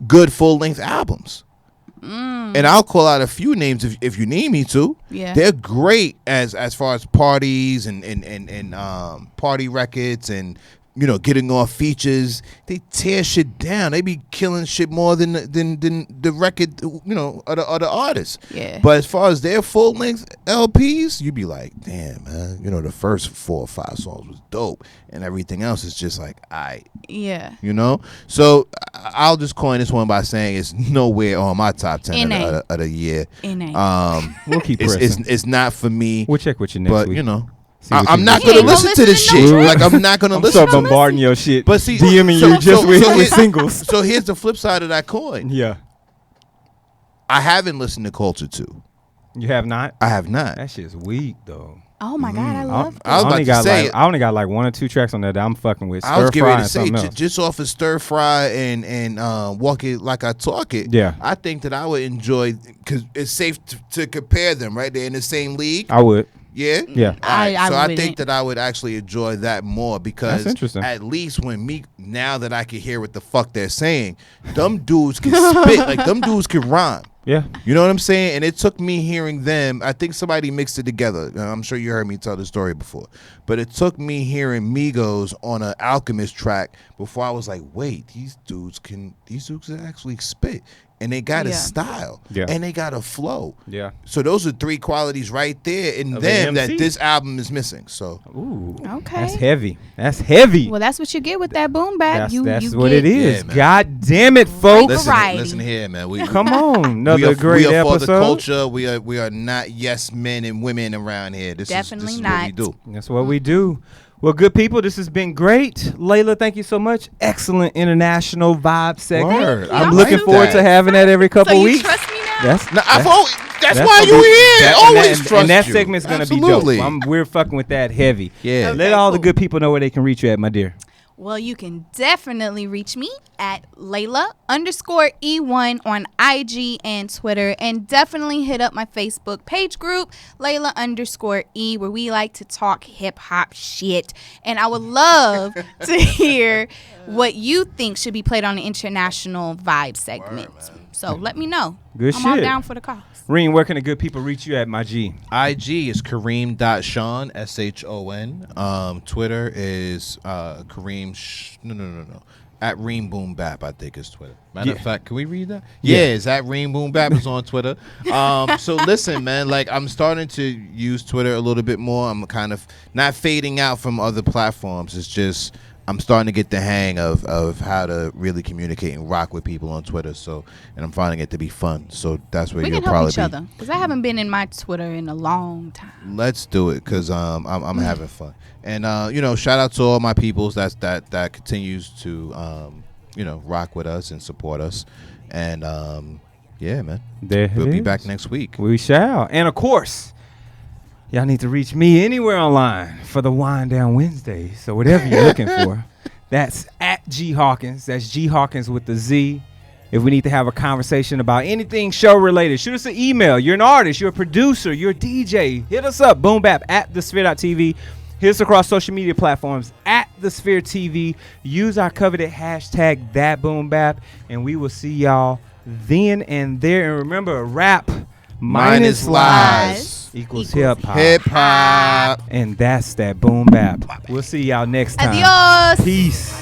[SPEAKER 4] good full-length albums. And I'll call out a few names if you need me to.
[SPEAKER 5] Yeah.
[SPEAKER 4] They're great as far as parties and party records and getting off features. They tear shit down. They be killing shit more than the record, of the artists.
[SPEAKER 5] Yeah.
[SPEAKER 4] But as far as their full length LPs, you'd be like, damn, man. The first 4 or 5 songs was dope, and everything else is just like,
[SPEAKER 5] yeah.
[SPEAKER 4] So I'll just coin this one by saying it's nowhere on my top 10 of the year.
[SPEAKER 3] We'll keep pressing.
[SPEAKER 4] It's not for me.
[SPEAKER 3] We'll check with you next week.
[SPEAKER 4] I'm not gonna listen to this shit. Like, I'm not gonna listen.
[SPEAKER 3] I'm so bombarding your shit.
[SPEAKER 4] But see,
[SPEAKER 3] DMing you just with singles.
[SPEAKER 4] So here's the flip side of that coin.
[SPEAKER 3] Yeah.
[SPEAKER 4] I haven't listened to Culture 2.
[SPEAKER 3] You have not?
[SPEAKER 4] I have not.
[SPEAKER 3] That shit's weak though.
[SPEAKER 5] Oh my God, I love
[SPEAKER 4] I was about to say,
[SPEAKER 3] I only got like 1 or 2 tracks on there that I'm fucking with.
[SPEAKER 4] I was getting ready to say,
[SPEAKER 3] else.
[SPEAKER 4] just off of Stir Fry and Walk It Like I Talk It.
[SPEAKER 3] Yeah.
[SPEAKER 4] I think that I would enjoy, because it's safe to compare them, right? They're in the same league.
[SPEAKER 3] I would.
[SPEAKER 4] Yeah?
[SPEAKER 3] Yeah.
[SPEAKER 4] I think that I would actually enjoy that more, because
[SPEAKER 3] That's interesting.
[SPEAKER 4] at least now that I can hear what the fuck they're saying, them dudes can spit. Like, them dudes can rhyme.
[SPEAKER 3] Yeah.
[SPEAKER 4] You know what I'm saying? And it took me hearing them. I think somebody mixed it together. I'm sure you heard me tell the story before. But it took me hearing Migos on an Alchemist track before I was like, wait, these dudes can actually spit. And they got a style.
[SPEAKER 3] Yeah.
[SPEAKER 4] And they got a flow.
[SPEAKER 3] Yeah.
[SPEAKER 4] So those are 3 qualities right there in
[SPEAKER 3] Of
[SPEAKER 4] them
[SPEAKER 3] an
[SPEAKER 4] that
[SPEAKER 3] MC?
[SPEAKER 4] this album is missing. So
[SPEAKER 3] Ooh.
[SPEAKER 5] Okay.
[SPEAKER 3] That's heavy. That's heavy.
[SPEAKER 5] Well, that's what you get with that boom bap.
[SPEAKER 3] That's what it is.
[SPEAKER 4] Yeah, man.
[SPEAKER 3] God damn it, folks.
[SPEAKER 4] listen here, man.
[SPEAKER 3] Come on. Another great
[SPEAKER 4] we are for
[SPEAKER 3] episode.
[SPEAKER 4] the culture. We are not yes men and women around here. This is
[SPEAKER 5] Definitely
[SPEAKER 4] what we do.
[SPEAKER 3] That's what we do. Well, good people, this has been great. Layla, thank you so much. Excellent international vibe segment.
[SPEAKER 4] Word.
[SPEAKER 3] I'm
[SPEAKER 4] I
[SPEAKER 3] looking
[SPEAKER 4] like
[SPEAKER 3] forward
[SPEAKER 4] that.
[SPEAKER 3] to having that every couple
[SPEAKER 5] So you
[SPEAKER 3] weeks.
[SPEAKER 5] trust me
[SPEAKER 3] That's
[SPEAKER 4] why you here. Always trust
[SPEAKER 3] and that
[SPEAKER 4] you.
[SPEAKER 3] segment's gonna
[SPEAKER 4] Absolutely.
[SPEAKER 3] be dope. We're fucking with that heavy.
[SPEAKER 4] Yeah.
[SPEAKER 3] Let all the good people know where they can reach you at, my dear.
[SPEAKER 5] Well, you can definitely reach me at Layla_E1 on IG and Twitter. And definitely hit up my Facebook page group, Layla_E, where we like to talk hip hop shit. And I would love to hear what you think should be played on the international vibe segment. So let me know.
[SPEAKER 3] Good
[SPEAKER 5] I'm
[SPEAKER 3] shit.
[SPEAKER 5] all down for the cause.
[SPEAKER 3] Reen, where can the good people reach you at, my G?
[SPEAKER 4] IG is Kareem.Sean, SHON. Twitter is Kareem. No. At Reem Boom Bap, I think is Twitter. Matter of fact, can we read that? Yeah, it's at Reem Boom Bap is on Twitter. So listen, man, like I'm starting to use Twitter a little bit more. I'm kind of not fading out from other platforms. It's just I'm starting to get the hang of how to really communicate and rock with people on Twitter. So, and I'm finding it to be fun. So that's where
[SPEAKER 5] We
[SPEAKER 4] you'll
[SPEAKER 5] can help
[SPEAKER 4] probably
[SPEAKER 5] each other, because I haven't been in my Twitter in a long time.
[SPEAKER 4] Let's do it, because I'm having fun. And shout out to all my peoples that continues to rock with us and support us. And yeah, man, we'll be back next week.
[SPEAKER 3] We shall. And of course, y'all need to reach me anywhere online for the Wind Down Wednesday. So whatever you're looking for, that's at G Hawkins. That's G Hawkins with the Z. If we need to have a conversation about anything show related, shoot us an email. You're an artist, you're a producer, you're a DJ. Hit us up, boombap at thesphere.tv. Hit us across social media platforms at The Sphere TV. Use our coveted hashtag That Boom Bap, and we will see y'all then and there. And remember, rap minus lies equals hip hop.
[SPEAKER 4] Hip hop.
[SPEAKER 3] And that's that Boom Bap. We'll see y'all next time.
[SPEAKER 5] Adios.
[SPEAKER 3] Peace.